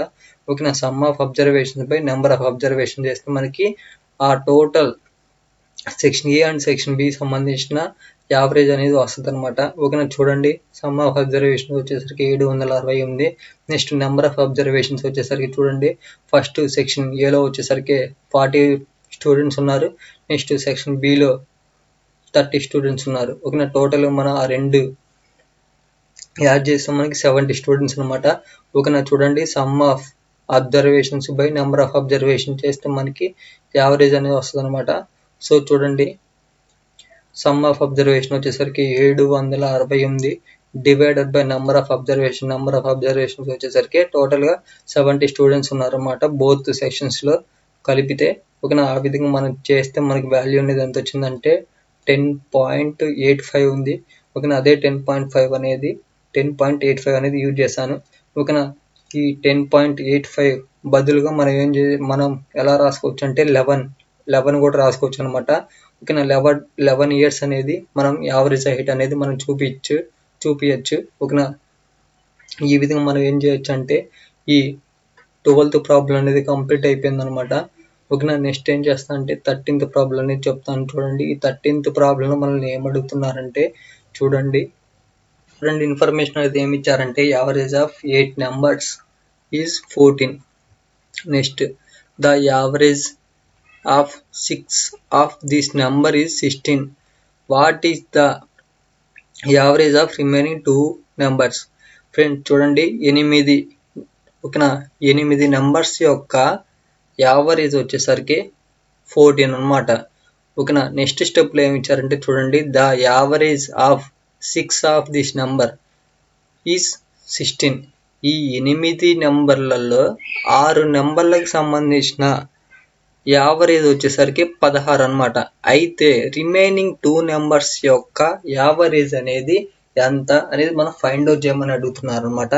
ఓకేనా. Sum of observations by number of observation చేస్తే మనకి ఆ total section A and section B సంబంధించిన యావరేజ్ అనేది వస్తుంది అనమాట. ఓకేనా. చూడండి, సమ్ ఆఫ్ అబ్జర్వేషన్ వచ్చేసరికి 760 ఉంది. నెక్స్ట్ నెంబర్ ఆఫ్ అబ్జర్వేషన్స్ వచ్చేసరికి చూడండి, ఫస్ట్ సెక్షన్ ఏలో వచ్చేసరికి 40 స్టూడెంట్స్ ఉన్నారు. నెక్స్ట్ సెక్షన్ బిలో 30 స్టూడెంట్స్ ఉన్నారు. ఓకేనా. టోటల్ మనం ఆ రెండు యాడ్ చేస్తే మనకి 70 స్టూడెంట్స్ అనమాట. ఓకేనా. చూడండి, some of observations by number of observation చేస్తే మనకి యావరేజ్ అనేది వస్తుంది అనమాట. సో చూడండి, సమ్ ఆఫ్ అబ్జర్వేషన్ వచ్చేసరికి 768 divided by number of observations వచ్చేసరికి టోటల్గా 70 స్టూడెంట్స్ ఉన్నారన్నమాట బోత్ సెక్షన్స్లో కలిపితే. ఓకేనా. ఆ విధంగా మనం చేస్తే మనకి వాల్యూ అనేది ఎంత వచ్చిందంటే 10.85 ఉంది. ఓకేనా. అదే 10.85 అనేది యూజ్ చేశాను. ఓకేనా. ఈ 10.85 బదులుగా మనం ఎలా రాసుకోవచ్చు అంటే 11 కూడా రాసుకోవచ్చు అనమాట. ఓకేనా. 11 ఇయర్స్ అనేది మనం యావరేజ్ హైట్ అనేది మనం చూపించచ్చు. ఓకేనా. ఈ విధంగా మనం ఏం చేయొచ్చు అంటే ఈ 12th ప్రాబ్లం అనేది కంప్లీట్ అయిపోయింది అనమాట. ఓకేనా. నెక్స్ట్ ఏం చేస్తా అంటే 13th ప్రాబ్లం అనేది చెప్తాను. చూడండి, ఈ 13th ప్రాబ్లంలో మనల్ని ఏమడుగుతున్నారంటే చూడండి ఇన్ఫర్మేషన్ అనేది ఏమి ఇచ్చారంటే average of 8 numbers is 14. Next the average of 6 of this number is 16. What is the average of remaining 2 numbers? Friends చూడండి, 8 ఓకేనా, 8 నెంబర్స్ యొక్క యావరేజ్ వచ్చేసరికి 14 అనమాట. ఓకేనా. నెక్స్ట్ స్టెప్లో ఏమి ఇచ్చారంటే చూడండి, the average of 6 of this number is 16. ఈ 8 నెంబర్లలో 6 నెంబర్లకు సంబంధించిన యావరేజ్ వచ్చేసరికి 16 అనమాట. అయితే రిమైనింగ్ 2 నెంబర్స్ యొక్క యావరేజ్ అనేది ఎంత అనేది మనం ఫైండ్ అవుట్ చేయమని అడుగుతున్నారు అనమాట.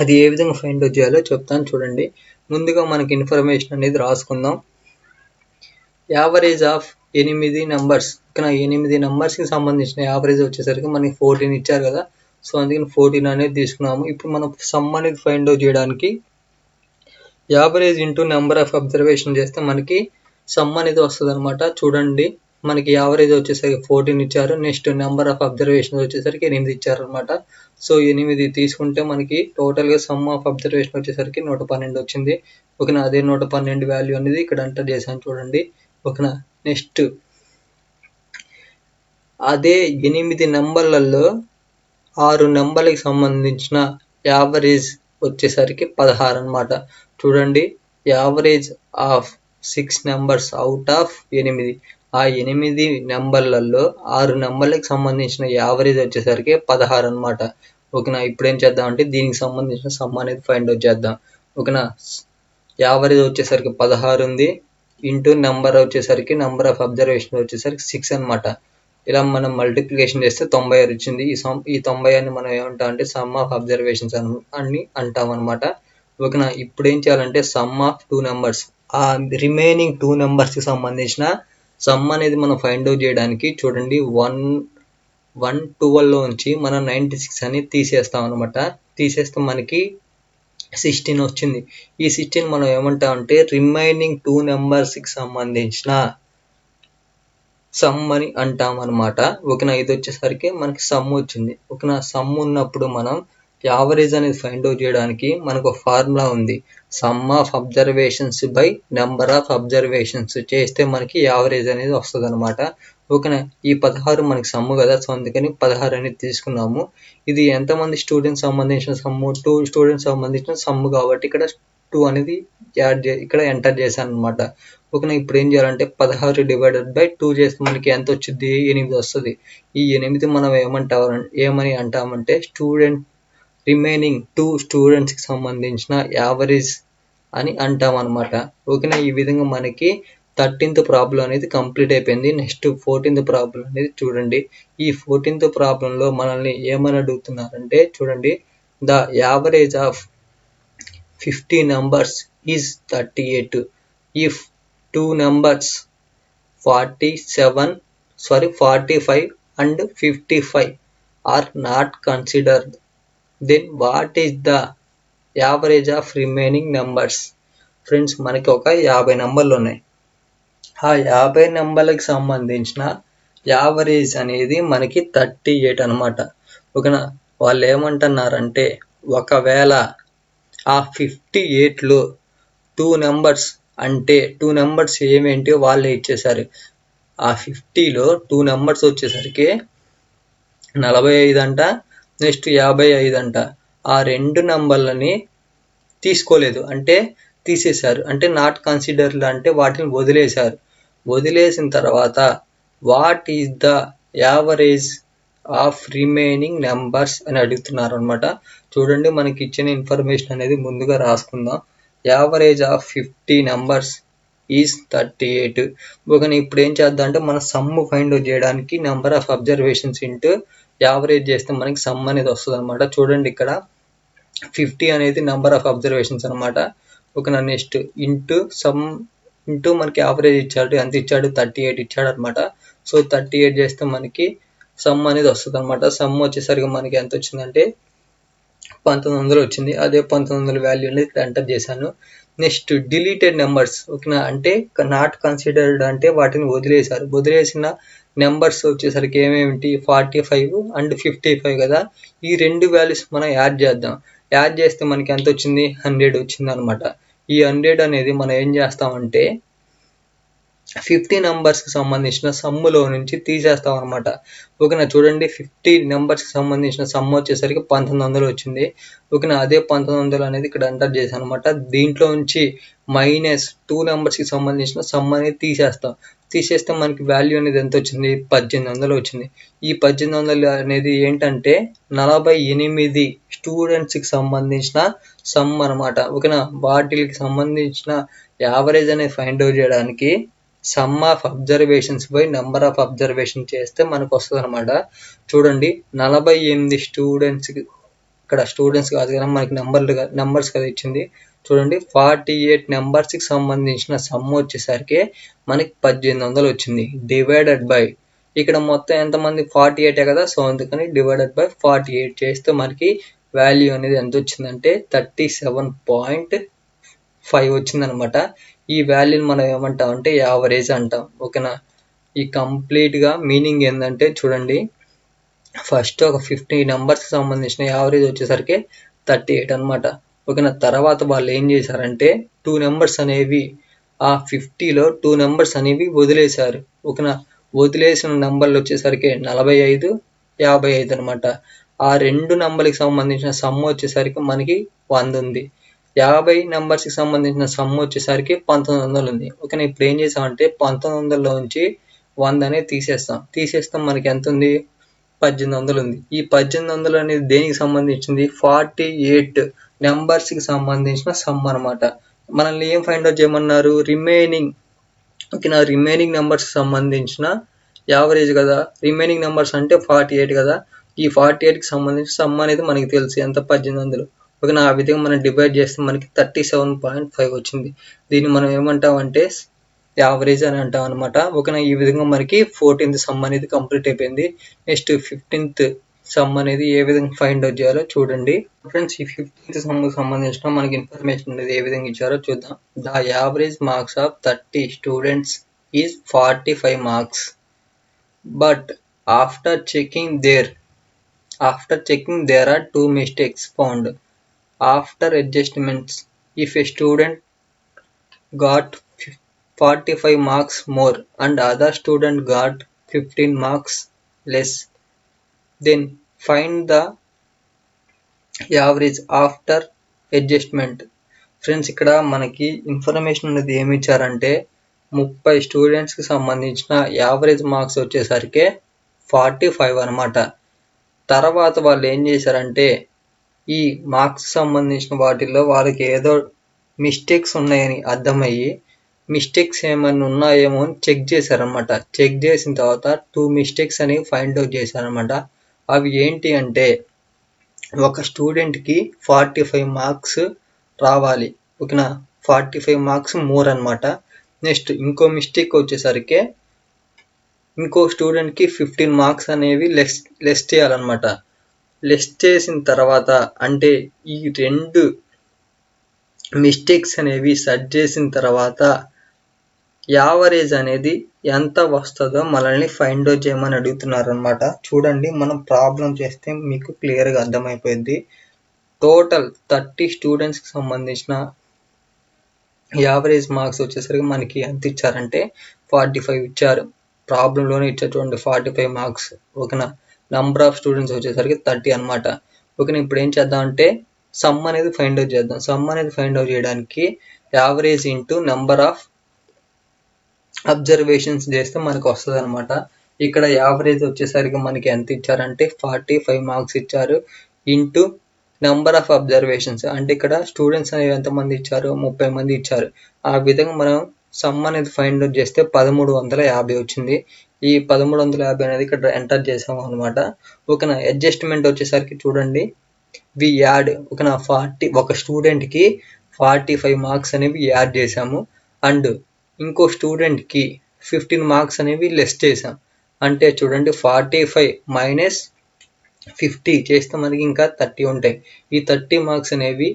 అది ఏ విధంగా ఫైండ్ అవుట్ చేయాలో చెప్తాను చూడండి. ముందుగా మనకి ఇన్ఫర్మేషన్ అనేది రాసుకుందాం. యావరేజ్ ఆఫ్ 8 నెంబర్స్, ఓకేనా, 8 నెంబర్స్కి సంబంధించిన యావరేజ్ వచ్చేసరికి మనకి 14 ఇచ్చారు కదా. సో అందుకని 14 అనేది తీసుకున్నాము. ఇప్పుడు మనం సమ్ అనేది ఫైండ్ అవుట్ చేయడానికి average into number of observation చేస్తే మనకి సమ్ అనేది వస్తుంది అనమాట. చూడండి, మనకి యావరేజ్ వచ్చేసరికి 14 ఇచ్చారు. నెక్స్ట్ నెంబర్ ఆఫ్ అబ్జర్వేషన్ వచ్చేసరికి 8 ఇచ్చారు అనమాట. సో 8 తీసుకుంటే మనకి టోటల్గా సమ్ ఆఫ్ అబ్జర్వేషన్ వచ్చేసరికి 112 వచ్చింది. ఓకేనా. అదే 112 వాల్యూ అనేది ఇక్కడ ఎంటర్ చేశాను చూడండి. ఓకేనా. నెక్స్ట్ అదే 8 నెంబర్లలో 6 నెంబర్లకు సంబంధించిన యావరేజ్ వచ్చేసరికి 16 అనమాట. చూడండి, average of 6 numbers out of 8. ఆ 8 నెంబర్లలో 6 నెంబర్లకు సంబంధించిన యావరేజ్ వచ్చేసరికి 16 అనమాట. ఓకేనా. ఇప్పుడు ఏం చేద్దాం అంటే దీనికి సంబంధించిన సమ్ అనేది ఫైండ్ అవుట్ చేద్దాం. ఓకేనా. యావరేజ్ వచ్చేసరికి 16 ఉంది ఇంటూ నెంబర్ వచ్చేసరికి నెంబర్ ఆఫ్ అబ్జర్వేషన్ వచ్చేసరికి 6 అనమాట. ఇలా మనం మల్టిప్లికేషన్ చేస్తే 96 వచ్చింది. ఈ 90 మనం ఏమంటాం అంటే సమ్ ఆఫ్ అబ్జర్వేషన్స్ అని అంటాం అనమాట. ఓకేనా. ఇప్పుడు ఏం చేయాలంటే సమ్ ఆఫ్ 2 నెంబర్స్, ఆ రిమైనింగ్ 2 నెంబర్స్కి సంబంధించిన సమ్ అనేది మనం ఫైండ్ అవుట్ చేయడానికి చూడండి 112లోంచి మనం 96 అని తీసేస్తాం అనమాట. తీసేస్తే మనకి 16 వచ్చింది. ఈ 16 మనం ఏమంటాం అంటే రిమైనింగ్ 2 నెంబర్స్కి సంబంధించిన సమ్ అని అంటాం అనమాట. ఓకేనా. ఇది వచ్చేసరికి మనకి సమ్ వచ్చింది. ఓకేనా. సమ్ ఉన్నప్పుడు మనం యావరేజ్ అనేది ఫైండ్ అవుట్ చేయడానికి మనకు ఒక ఫార్ములా ఉంది. Some of observations by number of observations చేస్తే మనకి యావరేజ్ అనేది వస్తుంది అనమాట. ఓకేనా. ఈ 16 మనకి సమ్ కదా, సో అందుకని 16 అనేది తీసుకున్నాము. ఇది ఎంతమంది స్టూడెంట్స్ సంబంధించిన సమ్, 2 స్టూడెంట్స్ సంబంధించిన సమ్ కాబట్టి ఇక్కడ 2 అనేది ఇక్కడ ఎంటర్ చేశాను అనమాట. ఓకేనా. ఇప్పుడు ఏం చేయాలంటే 16 డివైడెడ్ బై 2 చేస్తే మనకి ఎంత వచ్చింది? 8 వస్తుంది. ఈ 8 మనం ఏమని అంటామంటే రిమైనింగ్ 2 స్టూడెంట్స్కి సంబంధించిన యావరేజ్ అని అంటాం అనమాట. ఓకేనా. ఈ విధంగా మనకి 13th ప్రాబ్లం అనేది కంప్లీట్ అయిపోయింది. నెక్స్ట్ 14th ప్రాబ్లం అనేది చూడండి. ఈ 14th ప్రాబ్లంలో మనల్ని ఏమని అడుగుతున్నారంటే చూడండి, the average of 50 numbers is 38 if two numbers 45 and 55 are not considered, then what is the average of remaining numbers? Friends, మనకి ఒక 50 నంబర్లు ఉన్నాయి. ఆ 50 నంబర్లకు సంబంధించిన యావరేజ్ అనేది మనకి 38 అనమాట. ఓకేనా? వాళ్ళు ఏమంటున్నారంటే ఒకవేళ ఆ 58లో 2 నెంబర్స్ అంటే 2 నెంబర్స్ ఏమేంటి వాళ్ళే ఇచ్చేసారు. ఆ 50లో 2 నెంబర్స్ వచ్చేసరికి 45 అంట, నెక్స్ట్ 55 అంట. ఆ 2 నెంబర్లని తీసుకోలేదు, అంటే తీసేశారు. అంటే నాట్ కన్సిడర్డ్ అంటే వాటిని వదిలేశారు. వదిలేసిన తర్వాత what is the average of remaining numbers అని అడుగుతున్నారు అనమాట. చూడండి, మనకి ఇచ్చిన ఇన్ఫర్మేషన్ అనేది ముందుగా రాసుకుందాం. Average of 50 numbers is 38. Okay, ఇప్పుడు ఏం చేద్దాం అంటే మన సమ్ ఫైండ్ అవుట్ చేయడానికి number of observations into average చేస్తే మనకి సమ్ అనేది వస్తుంది అనమాట. చూడండి, ఇక్కడ 50 అనేది నెంబర్ ఆఫ్ అబ్జర్వేషన్స్ అనమాట. ఓకేనా? నెక్స్ట్ ఇంటూ సమ్ ఇంటూ మనకి యావరేజ్ ఇచ్చాడు. ఎంత ఇచ్చాడు? 38 ఇచ్చాడు అనమాట. సో 38 చేస్తే మనకి సమ్ అనేది వస్తుంది అనమాట. సమ్ వచ్చేసరికి మనకి ఎంత వచ్చిందంటే 1900 వచ్చింది. అదే 1900 వాల్యూ అనేది ఇక్కడ ఎంటర్ చేశాను. Next deleted numbers. ఓకేనా? అంటే నాట్ కన్సిడర్డ్ అంటే వాటిని వదిలేశారు. వదిలేసిన నెంబర్స్ వచ్చేసరికి ఏమేమిటి? 45 అండ్ 55 కదా. ఈ 2 వాల్యూస్ మనం యాడ్ చేద్దాం. యాడ్ చేస్తే మనకి ఎంత వచ్చింది? 100 వచ్చింది అనమాట. ఈ 100 అనేది మనం ఏం చేస్తామంటే 50 నెంబర్స్కి సంబంధించిన సమ్ములో నుంచి తీసేస్తాం అనమాట. ఓకేనా? చూడండి, 50 నెంబర్స్కి సంబంధించిన సమ్ వచ్చేసరికి 1900 వచ్చింది. ఓకేనా? అదే 1900 అనేది ఇక్కడ ఎంటర్ చేశాను అనమాట. దీంట్లో నుంచి మైనస్ 2 నెంబర్స్కి సంబంధించిన సమ్ అనేది తీసేస్తాం. తీసేస్తే మనకి వాల్యూ అనేది ఎంత వచ్చింది? 1800 వచ్చింది. ఈ 1800 అనేది ఏంటంటే 48 స్టూడెంట్స్కి సంబంధించిన సమ్ అనమాట. ఓకేనా? వాటికి సంబంధించిన యావరేజ్ అనేది ఫైండ్ అవుట్ చేయడానికి some of observations by number of observation చేస్తే మనకు వస్తుంది అనమాట. చూడండి, 48 స్టూడెంట్స్కి, ఇక్కడ స్టూడెంట్స్ కాదు కదా, మనకి నెంబర్స్ కదా ఇచ్చింది. చూడండి, 48 నెంబర్స్కి సంబంధించిన సమ్ వచ్చేసరికి మనకి 1800 వచ్చింది. డివైడెడ్ బై ఇక్కడ మొత్తం ఎంతమంది? 48 కదా. సో అందుకని డివైడెడ్ బై 48 చేస్తే మనకి వాల్యూ అనేది ఎంత వచ్చిందంటే 37.5 వచ్చిందనమాట. ఈ వాల్యూని మనం ఏమంటాం అంటే యావరేజ్ అంటాం. ఓకేనా? ఈ కంప్లీట్గా మీనింగ్ ఏంటంటే చూడండి, ఫస్ట్ ఒక 50 నెంబర్స్కి సంబంధించిన యావరేజ్ వచ్చేసరికి 38 అనమాట. ఓకేనా? తర్వాత వాళ్ళు ఏం చేశారంటే 2 నెంబర్స్ అనేవి ఆ 50లో 2 నెంబర్స్ అనేవి వదిలేశారు. ఓకేనా? వదిలేసిన నెంబర్లు వచ్చేసరికి 45, 55 అనమాట. ఆ 2 నెంబర్కి సంబంధించిన సమ్ వచ్చేసరికి మనకి 100 ఉంది. 50 నెంబర్స్కి సంబంధించిన సమ్ వచ్చేసరికి 1900 ఉంది. ఓకేనా? ఇప్పుడు ఏం చేసామంటే 1900లో నుంచి 100 అనేది తీసేస్తాం. మనకి ఎంత ఉంది? 1800 ఉంది. ఈ 1800 అనేది దేనికి సంబంధించింది? 48 నెంబర్స్కి సంబంధించిన సమ్ అనమాట. మనల్ని ఏం ఫైండ్ అవుట్ చేయమన్నారు? రిమైనింగ్. ఓకేనా? రిమైనింగ్ నెంబర్స్కి సంబంధించిన యావరేజ్ కదా. రిమైనింగ్ నెంబర్స్ అంటే 48 కదా. ఈ 48కి సంబంధించిన సమ్ అనేది మనకి తెలుసు, ఎంత? 1800. ఓకేనా? ఆ విధంగా మనం డివైడ్ చేస్తే మనకి 37.5 వచ్చింది. దీన్ని మనం ఏమంటాం అంటే యావరేజ్ అని అంటాం అనమాట. ఓకేనా? ఈ విధంగా మనకి 14th సమ్ అనేది కంప్లీట్ అయిపోయింది. నెక్స్ట్ 15th సమ్ అనేది ఏ విధంగా ఫైండ్ అవుట్ చేయాలో చూడండి. ఫ్రెండ్స్, ఈ 15th సమ్ సంబంధించిన మనకి ఇన్ఫర్మేషన్ అనేది ఏ విధంగా ఇచ్చారో చూద్దాం. The average marks of 30 students is 45 marks. But after checking there are 2 mistakes found. After adjustments, if a student got 45 marks more and other student got 15 marks less, then find the average after adjustment. Friends, ఇక్కడ మనకి information అనేది ఏమి ఇచ్చారంటే 30 స్టూడెంట్స్కి సంబంధించిన average marks వచ్చేసరికి 45 అనమాట. తర్వాత వాళ్ళు ఏం చేశారంటే ఈ మార్క్స్ సంబంధించిన వాటిల్లో వాళ్ళకి ఏదో మిస్టేక్స్ ఉన్నాయని అర్థమయ్యి మిస్టేక్స్ ఏమైనా ఉన్నాయేమో అని చెక్ చేశారనమాట. చెక్ చేసిన తర్వాత 2 మిస్టేక్స్ అనేవి ఫైండ్ అవుట్ చేశారనమాట. అవి ఏంటి అంటే, ఒక స్టూడెంట్కి 45 మార్క్స్ రావాలి, ఓకేనా. 45 మార్క్స్ మోర్ అనమాట. నెక్స్ట్ ఇంకో మిస్టేక్ వచ్చేసరికి ఇంకో స్టూడెంట్కి 15 మార్క్స్ అనేవి లెస్ చేయాలన్నమాట. లెస్ చేసిన తర్వాత అంటే ఈ 2 మిస్టేక్స్ అనేవి సెట్ చేసిన తర్వాత యావరేజ్ అనేది ఎంత వస్తుందో మనల్ని ఫైండ్ అవుట్ చేయమని అడుగుతున్నారు అనమాట. చూడండి, మనం ప్రాబ్లం చేస్తే మీకు క్లియర్గా అర్థమైపోయింది. టోటల్ 30 స్టూడెంట్స్కి సంబంధించిన యావరేజ్ మార్క్స్ వచ్చేసరికి మనకి ఎంత ఇచ్చారంటే 45 ఇచ్చారు. ప్రాబ్లంలోనే ఇచ్చారు చూడండి, 45 మార్క్స్, ఓకేనా. నంబర్ ఆఫ్ స్టూడెంట్స్ వచ్చేసరికి 30 అనమాట. ఓకేనా. ఇప్పుడు ఏం చేద్దామంటే సమ్ అనేది ఫైండ్ అవుట్ చేద్దాం. సమ్ అనేది ఫైండ్ అవుట్ చేయడానికి average into number of observations చేస్తే మనకు వస్తుంది అనమాట. ఇక్కడ యావరేజ్ వచ్చేసరికి మనకి ఎంత ఇచ్చారంటే 45 మార్క్స్ ఇచ్చారు ఇంటూ నెంబర్ ఆఫ్ అబ్జర్వేషన్స్, అంటే ఇక్కడ స్టూడెంట్స్ అనేవి ఎంతమంది ఇచ్చారు, 30 మంది ఇచ్చారు. ఆ విధంగా మనం సమ్ అనేది ఫైండ్ అవుట్ చేస్తే 1350 వచ్చింది. ఈ 1350 అనేది ఇక్కడ ఎంటర్ చేసాము అనమాట. ఓకేనా. అడ్జస్ట్మెంట్ వచ్చేసరికి చూడండి, వి యాడ్, ఓకేనా, ఒక స్టూడెంట్కి 45 మార్క్స్ అనేవి యాడ్ చేసాము అండ్ ఇంకో స్టూడెంట్కి 15 మార్క్స్ అనేవి లెస్ చేసాం. అంటే చూడండి, 45 మైనస్ 50 చేస్తే మనకి ఇంకా 30 ఉంటాయి. ఈ 30 మార్క్స్ అనేవి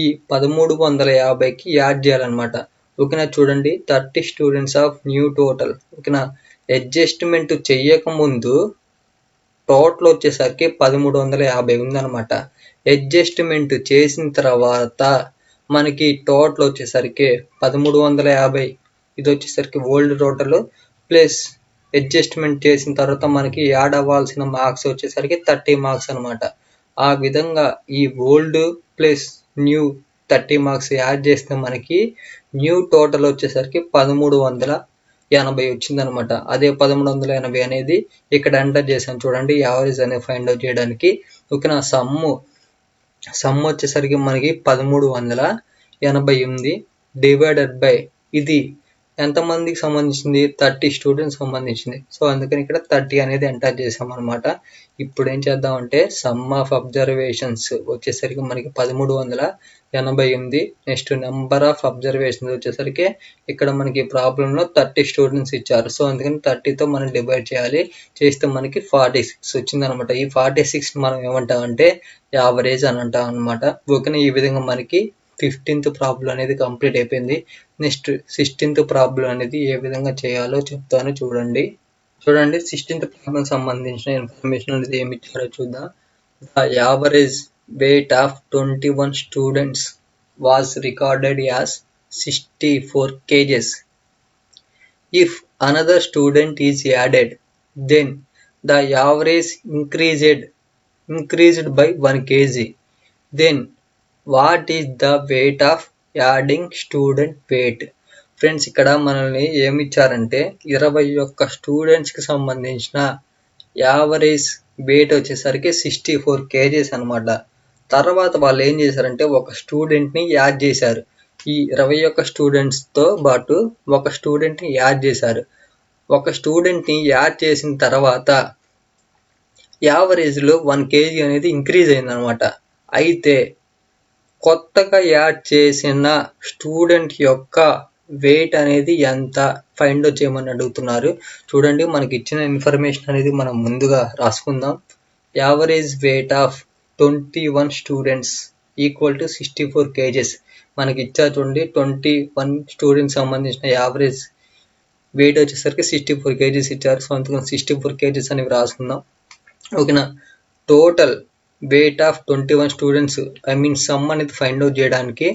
ఈ 1350కి యాడ్ చేయాలన్నమాట. ఓకేనా. చూడండి, 30 స్టూడెంట్స్ ఆఫ్ న్యూ టోటల్, ఓకేనా. అడ్జస్ట్మెంట్ చెయ్యకముందు టోటల్ వచ్చేసరికి 1350 ఉందన్నమాట. అడ్జస్ట్మెంట్ చేసిన తర్వాత మనకి టోటల్ వచ్చేసరికి 1350, ఇది వచ్చేసరికి ఓల్డ్ టోటల్ ప్లస్ అడ్జస్ట్మెంట్ చేసిన తర్వాత మనకి యాడ్ అవ్వాల్సిన మార్క్స్ వచ్చేసరికి 30 మార్క్స్ అనమాట. ఆ విధంగా ఈ old plus new 30 marks add చేస్తే మనకి న్యూ టోటల్ వచ్చేసరికి 1380 వచ్చిందనమాట. అదే 1380 అనేది ఇక్కడ ఎంటర్ చేశాను చూడండి, యావరేజ్ అనేది ఫైండ్ అవుట్ చేయడానికి. ఓకేనా. సమ్ వచ్చేసరికి మనకి 1380 ఉంది డివైడెడ్ బై ఇది ఎంతమందికి సంబంధించింది, 30 స్టూడెంట్స్ సంబంధించింది. సో అందుకని ఇక్కడ 30 అనేది ఎంటర్ చేసాం అనమాట. ఇప్పుడు ఏం చేద్దామంటే సమ్ ఆఫ్ అబ్జర్వేషన్స్ వచ్చేసరికి మనకి 1380 ఉంది. నెక్స్ట్ నెంబర్ ఆఫ్ అబ్జర్వేషన్స్ వచ్చేసరికి ఇక్కడ మనకి ప్రాబ్లంలో 30 స్టూడెంట్స్ ఇచ్చారు. సో అందుకని 30తో మనం డివైడ్ చేయాలి. చేస్తే మనకి 46 వచ్చింది అనమాట. ఈ 46 మనం ఏమంటామంటే యావరేజ్ అని అంటాం అనమాట. ఓకేనా. ఈ విధంగా మనకి 15th ప్రాబ్లం అనేది కంప్లీట్ అయిపోయింది. నెక్స్ట్ 16th ప్రాబ్లం అనేది ఏ విధంగా చేయాలో చెప్తాను చూడండి. 16th ప్రాబ్లం సంబంధించిన ఇన్ఫర్మేషన్ అనేది ఏమి ఇచ్చారో చూద్దాం. The average weight of 21 students was recorded as 64 kgs. If another student is added, then the average increased by 1 kg. Then what is the weight of adding student weight. Friends, ఇక్కడ మనల్ని ఏమి ఇచ్చారంటే 21 స్టూడెంట్స్కి సంబంధించిన యావరేజ్ వెయిట్ వచ్చేసరికి 64 kgs అనమాట. తర్వాత వాళ్ళు ఏం చేశారంటే ఒక స్టూడెంట్ని యాడ్ చేశారు. ఈ 21 స్టూడెంట్స్తో పాటు ఒక స్టూడెంట్ని యాడ్ చేశారు. ఒక స్టూడెంట్ని యాడ్ చేసిన తర్వాత యావరేజ్లో 1 kg అనేది ఇంక్రీజ్ అయిందనమాట. అయితే కొత్తగా యాడ్ చేసిన స్టూడెంట్ యొక్క వెయిట్ అనేది ఎంత ఫైండ్ అవుట్ చేయమని అడుగుతున్నారు. చూడండి, మనకి ఇచ్చిన ఇన్ఫర్మేషన్ అనేది మనం ముందుగా రాసుకుందాం. Average weight of 21 students equal to 64 kgs. మనకి ఇచ్చారు చూడండి, 21 స్టూడెంట్స్ సంబంధించిన యావరేజ్ వెయిట్ వచ్చేసరికి 64 kgs ఇచ్చారు. సో అందుకని 64 kgs అనేవి రాసుకుందాం. ఓకేనా. Total weight of 21 students some అనేది ఫైండ్ అవుట్ చేయడానికి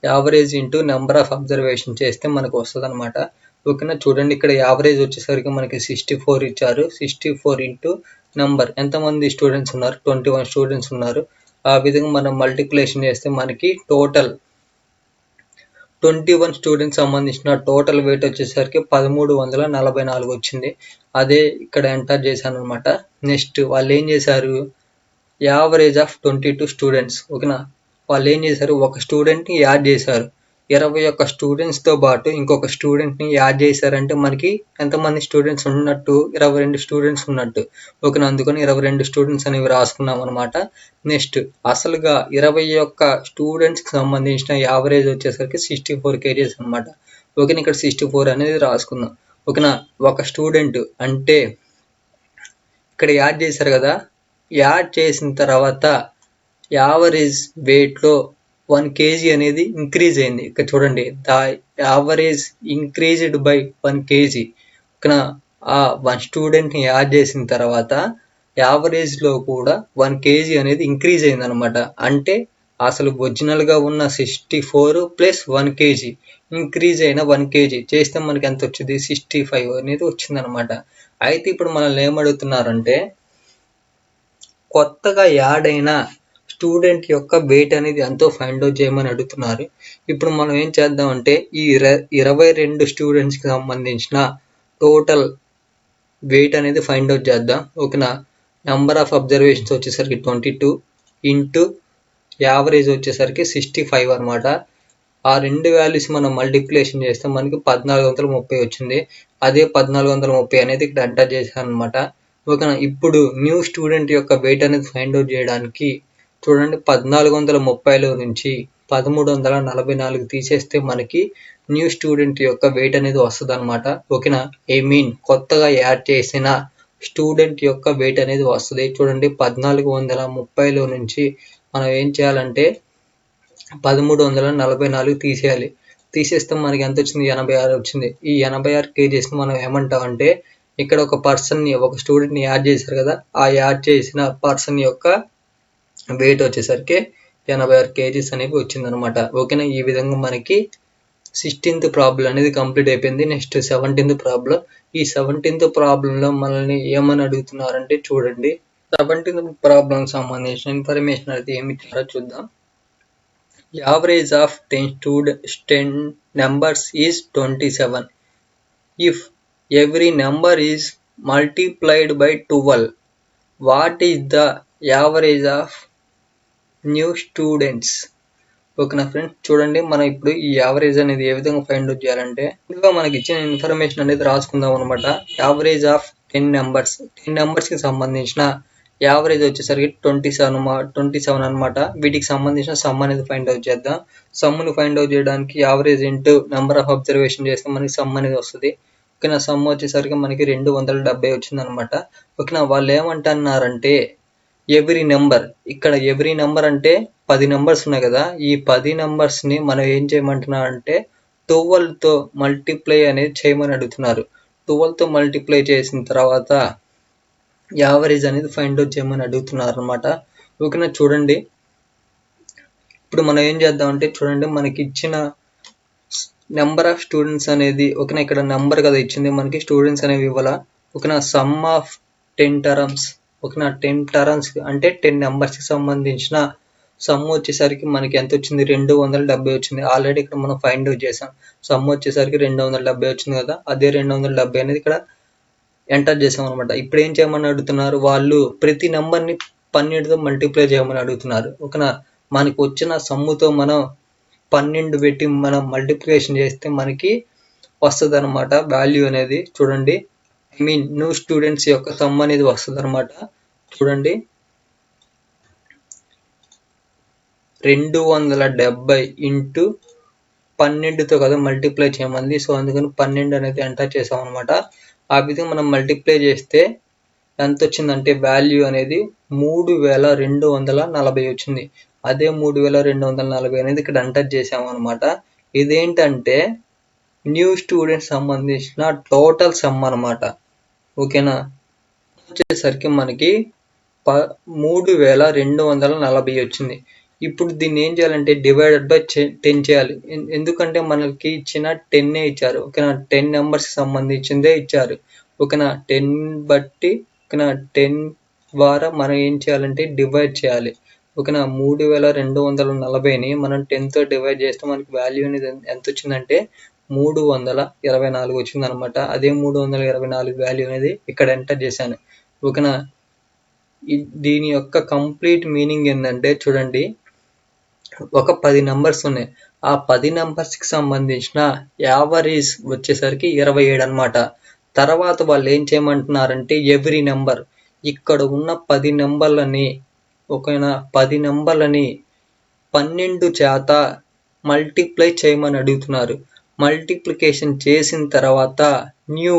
average into number of observation చేస్తే మనకు వస్తుంది అనమాట. ఓకేనా. చూడండి, ఇక్కడ యావరేజ్ వచ్చేసరికి మనకి 64 ఇచ్చారు. 64 ఇంటూ నెంబర్, ఎంతమంది స్టూడెంట్స్ ఉన్నారు, 21 స్టూడెంట్స్ ఉన్నారు. ఆ విధంగా మనం మల్టిప్లికేషన్ చేస్తే మనకి టోటల్ 21 స్టూడెంట్స్ సంబంధించిన టోటల్ వెయిట్ వచ్చేసరికి 1344 వచ్చింది. అదే ఇక్కడ ఎంటర్ చేశాను అనమాట. నెక్స్ట్ వాళ్ళు ఏం చేశారు, యావరేజ్ ఆఫ్ 22 స్టూడెంట్స్, ఓకేనా. వాళ్ళు ఏం చేశారు, ఒక స్టూడెంట్ని యాడ్ చేశారు. 21 స్టూడెంట్స్తో పాటు ఇంకొక స్టూడెంట్ని యాడ్ చేశారంటే మనకి ఎంతమంది స్టూడెంట్స్ ఉన్నట్టు 22 స్టూడెంట్స్ ఉన్నట్టు. ఓకేనా, అందుకని 22 స్టూడెంట్స్ అనేవి రాసుకున్నాం అనమాట. నెక్స్ట్ అసలుగా 21 స్టూడెంట్స్కి సంబంధించిన యావరేజ్ వచ్చేసరికి 64 kgs అనమాట. ఓకేనా, ఇక్కడ 64 అనేది రాసుకుందాం. ఓకేనా, ఒక స్టూడెంట్ అంటే ఇక్కడ యాడ్ చేశారు కదా, యాడ్ చేసిన తర్వాత యావరేజ్ వెయిట్లో 1 kg అనేది ఇంక్రీజ్ అయింది. ఇక్కడ చూడండి, the average increased by 1 kg. ఇక్కడ ఆ 1 స్టూడెంట్ని యాడ్ చేసిన తర్వాత యావరేజ్లో కూడా 1 kg అనేది ఇంక్రీజ్ అయింది అనమాట. అంటే అసలు ఒరిజినల్గా ఉన్న 64 ప్లస్ 1 kg ఇంక్రీజ్ అయిన 1 kg చేస్తే మనకి ఎంత వచ్చింది, 65 అనేది వచ్చిందనమాట. అయితే ఇప్పుడు మనల్ని ఏమడుగుతున్నారంటే కొత్తగా యాడ్ అయిన స్టూడెంట్ యొక్క వెయిట్ అనేది ఎంతో ఫైండ్ అవుట్ చేయమని అడుగుతున్నారు. ఇప్పుడు మనం ఏం చేద్దామంటే ఈ 22 స్టూడెంట్స్కి సంబంధించిన టోటల్ వెయిట్ అనేది ఫైండ్ అవుట్ చేద్దాం. ఓకేనా, నెంబర్ ఆఫ్ అబ్జర్వేషన్స్ వచ్చేసరికి 22 ఇంటూ యావరేజ్ వచ్చేసరికి 65 అనమాట. ఆ రెండు వాల్యూస్ మనం మల్టిప్లికేషన్ చేస్తే మనకి 1430 వచ్చింది. అదే 1430 అనేది ఇక్కడ ఎంటర్ చేశాను అనమాట. ఓకేనా, ఇప్పుడు న్యూ స్టూడెంట్ యొక్క వెయిట్ అనేది ఫైండ్ అవుట్ చేయడానికి చూడండి, 1430లో నుంచి 1344 తీసేస్తే మనకి న్యూ స్టూడెంట్ యొక్క వెయిట్ అనేది వస్తుంది అనమాట. ఓకేనా, కొత్తగా యాడ్ చేసిన స్టూడెంట్ యొక్క వెయిట్ అనేది వస్తుంది. చూడండి, 1430లో నుంచి మనం ఏం చేయాలంటే 1344 తీసేయాలి. తీసేస్తే మనకి ఎంత వచ్చింది, 86 వచ్చింది. ఈ 86 kgs మనం ఏమంటామంటే ఇక్కడ ఒక పర్సన్ని, ఒక స్టూడెంట్ని యాడ్ చేశారు కదా, ఆ యాడ్ చేసిన పర్సన్ యొక్క వెయిట్ వచ్చేసరికి 86 kgs అనేవి వచ్చిందనమాట. ఓకేనా, ఈ విధంగా మనకి 16th ప్రాబ్లం అనేది కంప్లీట్ అయిపోయింది. Next 17th problem. ఈ 17th ప్రాబ్లంలో మనల్ని ఏమని అడుగుతున్నారంటే చూడండి, 17th ప్రాబ్లం సంబంధించిన ఇన్ఫర్మేషన్ అనేది ఏమి ఇచ్చారో చూద్దాం. Average of 10 numbers is 27. If every number is multiplied by 12, what is the average of new students? ఓకేనా ఫ్రెండ్స్, చూడండి మనం ఇప్పుడు ఈ యావరేజ్ అనేది ఏ విధంగా ఫైండ్ అవుట్ చేయాలంటే ముందుగా మనకి ఇచ్చిన ఇన్ఫర్మేషన్ అనేది రాసుకుందాం అనమాట. యావరేజ్ ఆఫ్ 10 నెంబర్స్కి సంబంధించిన యావరేజ్ వచ్చేసరికి 27 అనమాట. వీటికి సంబంధించిన సమ్ అనేది ఫైండ్ అవుట్ చేద్దాం. సమ్ని ఫైండ్ అవుట్ చేయడానికి average into number of observation చేస్తే మనకి సమ్ అనేది వస్తుంది. ఓకేనా, సమ్ వచ్చేసరికి మనకి 270 వచ్చింది అనమాట. ఓకేనా, వాళ్ళు ఏమంటున్నారంటే ఎవ్రీ నెంబర్, ఇక్కడ ఎవ్రీ నెంబర్ అంటే 10 నెంబర్స్ ఉన్నాయి కదా, ఈ 10 నెంబర్స్ని మనం ఏం చేయమంటున్నారు అంటే 12తో మల్టిప్లై అనేది చేయమని అడుగుతున్నారు. 12తో మల్టిప్లై చేసిన తర్వాత యావరేజ్ అనేది ఫైండ్ అవుట్ చేయమని అడుగుతున్నారు అనమాట. ఓకేనా, చూడండి ఇప్పుడు మనం ఏం చేద్దామంటే చూడండి, మనకి ఇచ్చిన నెంబర్ ఆఫ్ స్టూడెంట్స్ అనేది, ఓకేనా, ఇక్కడ నెంబర్ కదా ఇచ్చింది, మనకి స్టూడెంట్స్ అనేవి ఇవ్వాల. ఓకేనా, సమ్ ఆఫ్ 10 టర్మ్స్. ఓకేనా, 10 టర్మ్స్ అంటే 10 నెంబర్స్కి సంబంధించిన సమ్ వచ్చేసరికి మనకి ఎంత వచ్చింది, 270 వచ్చింది. ఆల్రెడీ ఇక్కడ మనం ఫైండ్ అవుట్ చేసాం. సమ్ వచ్చేసరికి 270 వచ్చింది కదా, అదే 270 అనేది ఇక్కడ ఎంటర్ చేసాం అనమాట. ఇప్పుడు ఏం చేయమని అడుగుతున్నారు, వాళ్ళు ప్రతి నెంబర్ని 12తో మల్టిప్లై చేయమని అడుగుతున్నారు. ఓకేనా, మనకి వచ్చిన సమ్ముతో మనం 12 పెట్టి మనం మల్టిప్లికేషన్ చేస్తే మనకి వస్తుంది అనమాట వాల్యూ అనేది. చూడండి, న్యూ స్టూడెంట్స్ యొక్క సమ్ అనేది వస్తుంది అనమాట. చూడండి, 270 ఇంటూ 12తో కదా మల్టిప్లై చేయమంది. సో అందుకని 12 అనేది ఎంటర్ చేసాం అనమాట. ఆ విధంగా మనం మల్టిప్లై చేస్తే ఎంత వచ్చిందంటే వాల్యూ అనేది 3240 వచ్చింది. అదే 3240 అనేది ఇక్కడ ఎంటర్ చేసాము అనమాట. ఇదేంటంటే న్యూ స్టూడెంట్స్ సంబంధించిన టోటల్ సమ్ అనమాట. ఓకేనా, వచ్చేసరికి మనకి 3240 వచ్చింది. ఇప్పుడు దీన్ని ఏం చేయాలంటే డివైడెడ్ బై 10 చేయాలి. ఎందుకంటే మనకి ఇచ్చిన 10 ఇచ్చారు. ఓకేనా, 10 నెంబర్స్కి సంబంధించిందే ఇచ్చారు. ఓకేనా, 10 బట్టి ఓకేనా 10 ద్వారా మనం ఏం చేయాలంటే డివైడ్ చేయాలి. ఓకేనా, 3240ని మనం 10తో డివైడ్ చేస్తే మనకి వాల్యూ అనేది ఎంత వచ్చిందంటే 324 వచ్చింది అనమాట. అదే 324 వాల్యూ అనేది ఇక్కడ ఎంటర్ చేశాను. ఓకేనా, దీని యొక్క కంప్లీట్ మీనింగ్ ఏంటంటే చూడండి, ఒక 10 నంబర్స్ ఉన్నాయి. ఆ 10 నంబర్స్కి సంబంధించిన యావరేజ్ వచ్చేసరికి 27 అనమాట. తర్వాత వాళ్ళు ఏం చేయమంటున్నారంటే ఎవ్రీ నెంబర్ ఇక్కడ ఉన్న 10 నెంబర్లని 10 నెంబర్లని 12 చేత మల్టిప్లై చేయమని అడుగుతున్నారు. మల్టిప్లికేషన్ చేసిన తర్వాత న్యూ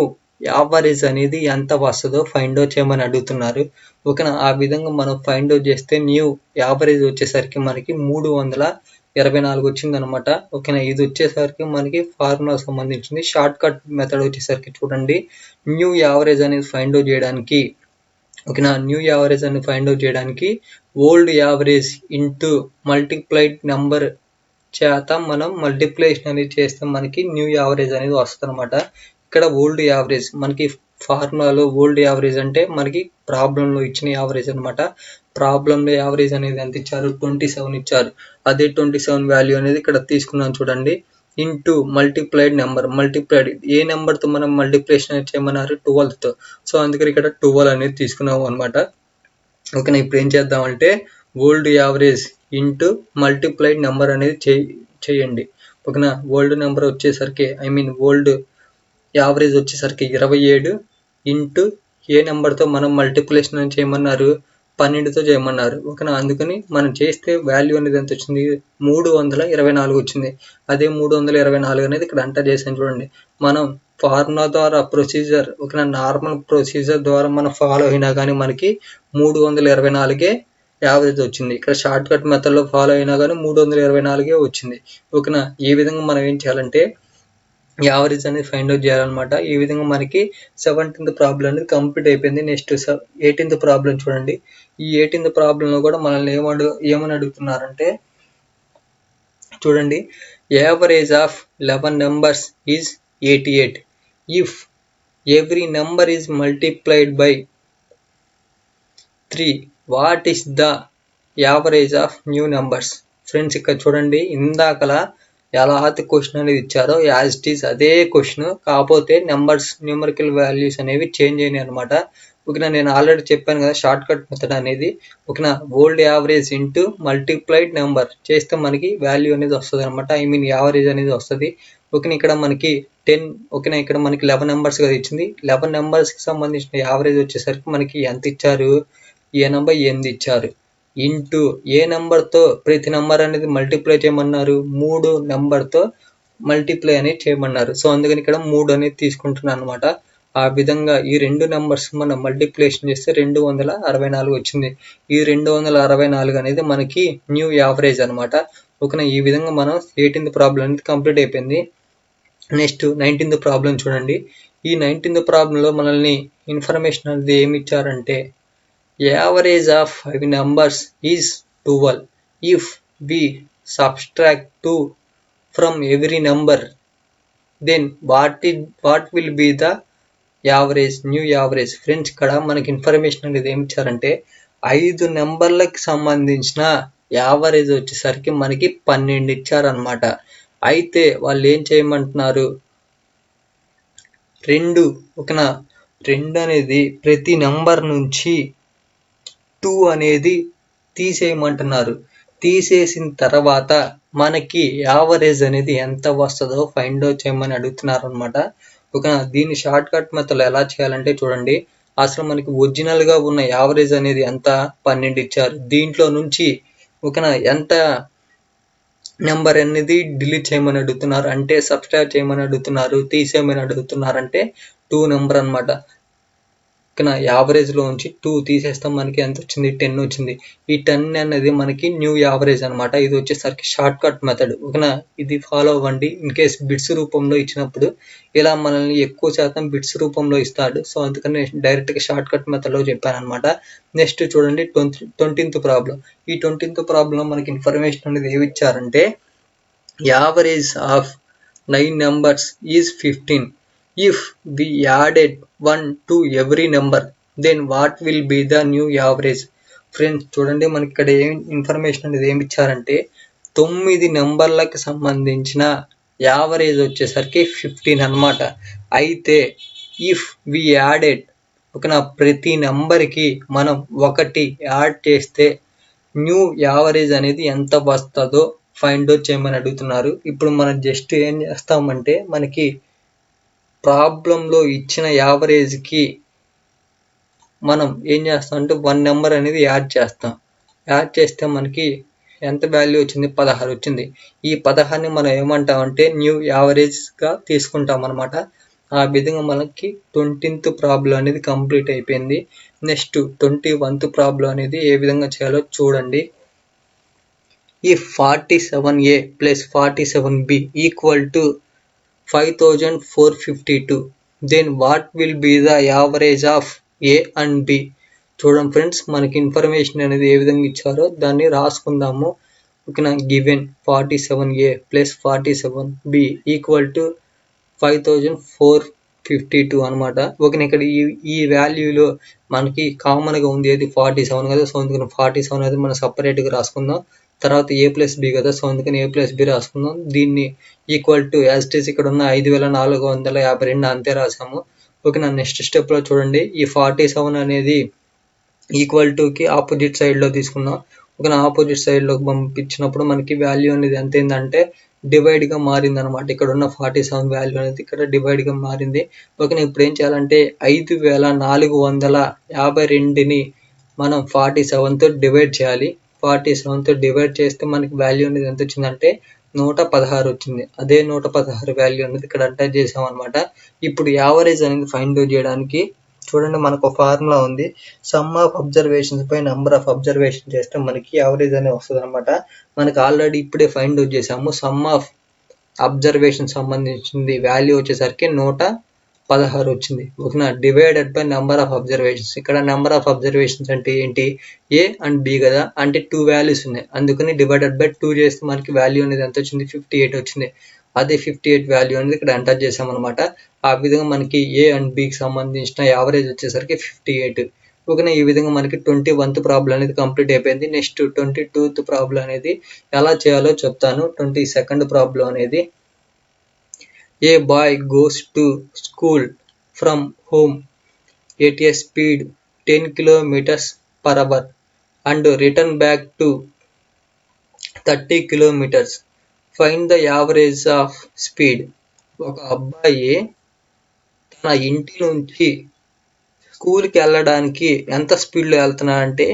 యావరేజ్ అనేది ఎంత వస్తుందో ఫైండ్ అవుట్ చేయమని అడుగుతున్నారు. ఓకేనా, ఆ విధంగా మనం ఫైండ్ అవుట్ చేస్తే న్యూ యావరేజ్ వచ్చేసరికి మనకి 324 వచ్చిందనమాట. ఓకేనా, ఇది వచ్చేసరికి మనకి ఫార్ములా సంబంధించింది. షార్ట్ కట్ మెథడ్ వచ్చేసరికి చూడండి, న్యూ యావరేజ్ అనేది ఫైండ్ అవుట్ చేయడానికి ఓకేనా, న్యూ యావరేజ్ అని ఫైండ్ అవుట్ చేయడానికి old average into multiplied number చేత మనం మల్టిప్లికేషన్ అనేది చేస్తే మనకి న్యూ యావరేజ్ అనేది వస్తుంది అనమాట. ఇక్కడ ఓల్డ్ యావరేజ్ మనకి ఫార్ములాలో ఓల్డ్ యావరేజ్ అంటే మనకి ప్రాబ్లంలో ఇచ్చిన యావరేజ్ అనమాట. ప్రాబ్లంలో యావరేజ్ అనేది ఎంత ఇచ్చారు, 27 ఇచ్చారు. అదే 27 వాల్యూ అనేది ఇక్కడ తీసుకున్నాం చూడండి, ఇంటూ మల్టిప్లైడ్ నెంబర్. మల్టిప్లైడ్ ఏ నెంబర్తో మనం మల్టిప్లికేషన్ అనేది చేయమన్నారు, 12తో. సో అందుకని ఇక్కడ 12 అనేది తీసుకున్నాము అనమాట. ఓకేనా, ఇప్పుడు ఏం చేద్దామంటే old average into multiplied number అనేది చేయండి. ఓకేనా, ఓల్డ్ నెంబర్ వచ్చేసరికి ఓల్డ్ యావరేజ్ వచ్చేసరికి 27 ఇంటూ ఏ నెంబర్తో మనం మల్టిప్లికేషన్ అని చేయమన్నారు, 12తో చేయమన్నారు. ఓకేనా, అందుకని మనం చేస్తే వాల్యూ అనేది ఎంత వచ్చింది, 324 వచ్చింది. అదే 324 అనేది ఇక్కడ ఎంటర్ చేసాను చూడండి. మనం ఫార్ములా ద్వారా ప్రొసీజర్ ఓకేనా, నార్మల్ ప్రొసీజర్ ద్వారా మనం ఫాలో అయినా కానీ మనకి 324 యావరేజ్ వచ్చింది. ఇక్కడ షార్ట్ కట్ మెథడ్లో ఫాలో అయినా కానీ 324 వచ్చింది. ఓకేనా, ఈ విధంగా మనం ఏం చేయాలంటే యావరేజ్ అనేది ఫైండ్ అవుట్ చేయాలన్నమాట. ఈ విధంగా మనకి 17th ప్రాబ్లం అనేది కంప్లీట్ అయిపోయింది. నెక్స్ట్ 18th ప్రాబ్లం చూడండి. ఈ 18th ప్రాబ్లంలో కూడా మనల్ని ఏమని అడుగుతున్నారంటే చూడండి, average of 11 numbers is 88 if every number is multiplied by 3 what is the average of new numbers. Friends ఇక్కడ చూడండి, ఇందాకలా ఎలా అయితే క్వశ్చన్ అనేది ఇచ్చారో యాజ్ ఇట్ ఈస్ అదే క్వశ్చన్, కాకపోతే నెంబర్స్ న్యూమరికల్ వాల్యూస్ అనేవి చేంజ్ అయినాయి అనమాట. ఓకేనా, నేను ఆల్రెడీ చెప్పాను కదా షార్ట్ కట్ మెథడ్ అనేది. ఓకేనా, old average into multiplied number చేస్తే మనకి వాల్యూ అనేది వస్తుంది అనమాట. యావరేజ్ అనేది వస్తుంది. ఓకేనా, ఇక్కడ మనకి 10 ఓకేనా, ఇక్కడ మనకి 11 నెంబర్స్ కదా ఇచ్చింది. 11 నెంబర్స్కి సంబంధించిన యావరేజ్ వచ్చేసరికి మనకి ఎంత ఇచ్చారు, 88 ఇచ్చారు. ఇంటూ ఏ నెంబర్తో ప్రతి నెంబర్ అనేది మల్టిప్లై చేయమన్నారు, 3 నెంబర్తో మల్టిప్లై అనేది చేయమన్నారు. సో అందుకని ఇక్కడ 3 అనేది తీసుకుంటున్నాను అనమాట. ఆ విధంగా ఈ రెండు నెంబర్స్ మనం మల్టిప్లికేషన్ చేస్తే 264 వచ్చింది. ఈ 264 అనేది మనకి న్యూ యావరేజ్ అనమాట. ఓకేనా, ఈ విధంగా మనం 18th ప్రాబ్లం అనేది కంప్లీట్ అయిపోయింది. నెక్స్ట్ 19th ప్రాబ్లం చూడండి. ఈ 19th ప్రాబ్లంలో మనల్ని ఇన్ఫర్మేషన్ అనేది ఏమి ఇచ్చారంటే average of 5 numbers is 12 if we subtract 2 from every number then what will be the average, new average. Friends ఇక్కడ మనకి ఇన్ఫర్మేషన్ అనేది ఏమి ఇచ్చారంటే 5 నెంబర్లకు సంబంధించిన యావరేజ్ వచ్చేసరికి మనకి 12 ఇచ్చారనమాట. అయితే వాళ్ళు ఏం చేయమంటున్నారు, 2 ఓకేనా, 2 అనేది ప్రతి నెంబర్ నుంచి 2 అనేది తీసేయమంటున్నారు. తీసేసిన తర్వాత మనకి యావరేజ్ అనేది ఎంత వస్తుందో ఫైండ్ అవుట్ చేయమని అడుగుతున్నారు అనమాట. ఓకేనా, దీన్ని షార్ట్ కట్ మెథడ్లో ఎలా చేయాలంటే చూడండి, అసలు మనకి ఒరిజినల్గా ఉన్న యావరేజ్ అనేది ఎంత, 12 ఇచ్చారు. దీంట్లో నుంచి ఓకేనా ఎంత నెంబర్ అనేది డిలీట్ చేయమని అడుగుతున్నారు, అంటే సబ్స్ట్రాక్ట్ చేయమని అడుగుతున్నారు, తీసేయమని అడుగుతున్నారు. అంటే 2 నెంబర్ అనమాట. ఓకేనా, యావరేజ్లో నుంచి 2 తీసేస్తాం, మనకి ఎంత వచ్చింది, 10 వచ్చింది. ఈ 10 అనేది మనకి న్యూ యావరేజ్ అనమాట. ఇది వచ్చేసరికి షార్ట్ కట్ మెథడ్. ఓకేనా, ఇది ఫాలో అవ్వండి. ఇన్ కేస్ బిట్స్ రూపంలో ఇచ్చినప్పుడు ఇలా మనల్ని ఎక్కువ శాతం బిట్స్ రూపంలో ఇస్తాడు. సో అందుకని డైరెక్ట్గా షార్ట్ కట్ మెథడ్లో చెప్పాను అనమాట. నెక్స్ట్ చూడండి 20th ప్రాబ్లం. ఈ 20th ప్రాబ్లంలో మనకి ఇన్ఫర్మేషన్ అనేది ఏమి ఇచ్చారంటే average of 9 numbers is 15 if we added 1 to every number then what will be the new average. Friends చూడండి, మనకి ఇక్కడ ఏం ఇన్ఫర్మేషన్ అనేది ఏమి ఇచ్చారంటే 9 నెంబర్లకు సంబంధించిన యావరేజ్ వచ్చేసరికి 15 అనమాట. అయితే ఇఫ్ వి యాడెడ్ ఓకేనా, ప్రతి నెంబర్కి మనం 1 యాడ్ చేస్తే న్యూ యావరేజ్ అనేది ఎంత వస్తుందో ఫైండ్ అవుట్ చేయమని అడుగుతున్నారు. ఇప్పుడు మనం జస్ట్ ఏం చేస్తామంటే మనకి ప్రాబ్లంలో ఇచ్చిన యావరేజ్కి మనం ఏం చేస్తాం అంటే 1 నెంబర్ అనేది యాడ్ చేస్తాం. యాడ్ చేస్తే మనకి ఎంత వాల్యూ వచ్చింది? 16 వచ్చింది. ఈ 16ని మనం ఏమంటామంటే న్యూ యావరేజ్గా తీసుకుంటాం అనమాట. ఆ విధంగా మనకి 20th ప్రాబ్లం అనేది కంప్లీట్ అయిపోయింది. నెక్స్ట్ 21th ప్రాబ్లం అనేది ఏ విధంగా చేయాలో చూడండి. ఈ 47A plus 47B equal to 5452, then what will be the average of A and B? చూడండి ఫ్రెండ్స్, మనకి ఇన్ఫర్మేషన్ అనేది ఏ విధంగా ఇచ్చారో దాన్ని రాసుకుందాము. ఓకేనా, given 47A plus 47B equal to 5452 అనమాట. ఓకేనా, ఇక్కడ ఈ వాల్యూలో మనకి కామన్గా ఉంది ఏది? 47 కదా. సో అందుకని 47 అనేది మనం సపరేట్గా రాసుకుందాం. తర్వాత A ప్లస్ B కదా. సో అందుకని A ప్లస్ B రాసుకుందాం. దీన్ని equal to as it is ఇక్కడ ఉన్న 5452 అంతే రాసాము. ఓకేనా, నెక్స్ట్ స్టెప్లో చూడండి. ఈ 47 అనేది ఈక్వల్ టుకి ఆపోజిట్ సైడ్లో తీసుకుందాం. ఓకేనా, ఆపోజిట్ సైడ్లోకి పంపించినప్పుడు మనకి వాల్యూ అనేది ఎంత అయిందంటే డివైడ్గా మారింది అనమాట. ఇక్కడ ఉన్న 47 వాల్యూ అనేది ఇక్కడ డివైడ్గా మారింది. ఓకేనా, ఇప్పుడు ఏం చేయాలంటే 5452ని మనం 47తో డివైడ్ చేయాలి. 47తో డివైడ్ చేస్తే మనకి వాల్యూ అనేది ఎంత వచ్చిందంటే 116 వచ్చింది. అదే 116 వాల్యూ అనేది ఇక్కడ అటాచ్ చేసాం అనమాట. ఇప్పుడు యావరేజ్ అనేది ఫైండ్ అవుట్ చేయడానికి చూడండి, మనకు ఒక ఫార్ములా ఉంది. Some of observations by number of observation చేస్తే మనకి యావరేజ్ అనేది వస్తుంది అనమాట. మనకి ఆల్రెడీ ఇప్పుడే ఫైండ్ అవుట్ చేసాము. సమ్ ఆఫ్ అబ్జర్వేషన్ సంబంధించింది వాల్యూ వచ్చేసరికి 116 వచ్చింది. ఓకేనా, divided by number of observations. ఇక్కడ నెంబర్ ఆఫ్ అబ్జర్వేషన్స్ అంటే ఏంటి? A అండ్ B కదా, అంటే 2 వాల్యూస్ ఉన్నాయి. అందుకని డివైడెడ్ బై 2 చేస్తే మనకి వాల్యూ అనేది ఎంత వచ్చింది? 58 వచ్చింది. అదే 58 వాల్యూ అనేది ఇక్కడ ఎంటర్ చేసామన్నమాట. ఆ విధంగా మనకి A అండ్ Bకి సంబంధించిన యావరేజ్ వచ్చేసరికి 58. ఓకేనా, ఈ విధంగా మనకి 21th ప్రాబ్లం అనేది కంప్లీట్ అయిపోయింది. నెక్స్ట్ 22th ప్రాబ్లం అనేది ఎలా చేయాలో చెప్తాను. 22nd ప్రాబ్లం అనేది A boy goes to school from home at a speed 10 kilometers per hour and return back to 30 kilometers. Find the average of speed. ఒక అబ్బాయి తన ఇంటి నుంచి స్కూల్కి వెళ్ళడానికి ఎంత స్పీడ్లో వెళ్తున్నాడంటే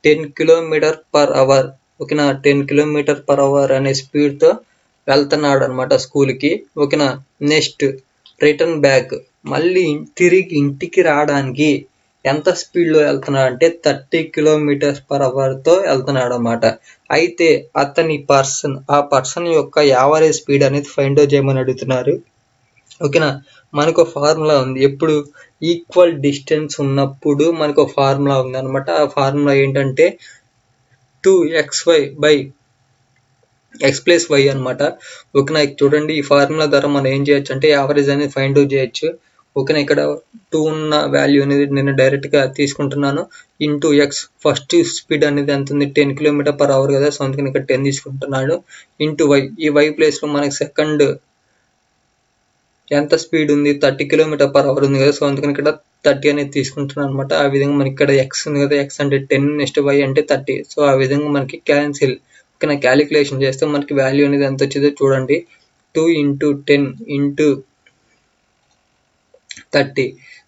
10 km/h. ఓకేనా, 10 km/h అనే స్పీడ్తో వెళ్తున్నాడు అనమాట స్కూల్కి. ఓకేనా, నెక్స్ట్ రిటర్న్ బ్యాక్, మళ్ళీ తిరిగి ఇంటికి రావడానికి ఎంత స్పీడ్లో వెళ్తున్నాడు అంటే 30 km/hతో వెళ్తున్నాడు అనమాట. అయితే ఆ పర్సన్ యొక్క యావరేజ్ స్పీడ్ అనేది ఫైండ్ అవుట్ చేయమని అడుగుతున్నారు. ఓకేనా, మనకు ఫార్ములా ఉంది. ఎప్పుడు ఈక్వల్ డిస్టెన్స్ ఉన్నప్పుడు మనకు ఫార్ములా ఉంది అనమాట. ఆ ఫార్ములా ఏంటంటే 2xy by x plus why అనమాట. ఓకేనా, చూడండి, ఈ ఫార్ములా ద్వారా మనం ఏం చేయొచ్చు అంటే యావరేజ్ అనేది ఫైండ్ అవుట్ చేయొచ్చు. ఓకేనా, ఇక్కడ 2 ఉన్న వాల్యూ అనేది నేను డైరెక్ట్గా తీసుకుంటున్నాను. ఇంటూ ఎక్స్, ఫస్ట్ స్పీడ్ అనేది ఎంత ఉంది? 10 km/h కదా. సో అందుకని ఇక్కడ 10 తీసుకుంటున్నాడు. ఇంటూ వై, ఈ వై ప్లేస్లో మనకి సెకండ్ ఎంత స్పీడ్ ఉంది? 30 km/h ఉంది కదా. సో అందుకని ఇక్కడ 30 అనేది తీసుకుంటున్నాను అనమాట. ఆ విధంగా మనకి ఇక్కడ ఎక్స్ ఉంది కదా, ఎక్స్ అంటే 10, నెక్స్ట్ వై అంటే 30. సో ఆ విధంగా మనకి క్యాన్సిల్. ఓకేనా, క్యాలిక్యులేషన్ చేస్తే మనకి వాల్యూ అనేది ఎంత వచ్చిందో చూడండి. 2 × 10 × 30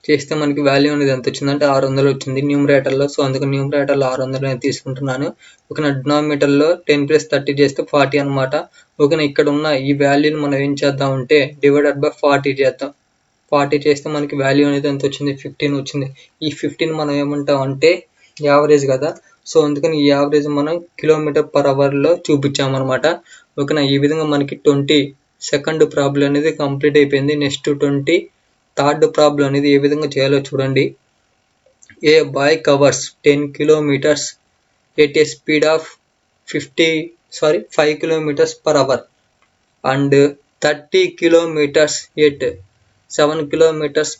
చేస్తే మనకి వాల్యూ అనేది ఎంత వచ్చిందంటే 600 వచ్చింది న్యూమరేటర్లో. సో అందుకని న్యూమరేటర్లో 600 నేను తీసుకుంటున్నాను. ఓకేనా, డినామినేటర్లో 10 + 30 చేస్తే 40 అనమాట. ఓకేనా, ఇక్కడ ఉన్న ఈ వాల్యూని మనం ఏం చేద్దామంటే డివైడెడ్ బై 40 చేద్దాం. 40 చేస్తే మనకి వాల్యూ అనేది ఎంత వచ్చింది? 15 వచ్చింది. ఈ 15 మనం ఏమంటాం అంటే యావరేజ్ కదా. సో అందుకని ఈ యావరేజ్ మనం km/hలో చూపించామన్నమాట. ఓకేనా, ఈ విధంగా మనకి 22nd ప్రాబ్లం అనేది కంప్లీట్ అయిపోయింది. నెక్స్ట్ 23rd ప్రాబ్లం అనేది ఏ విధంగా చేయాలో చూడండి. ఏ bye covers 10 kilometers at a speed of 5 km/h and 30 kilometers at 7 km/h,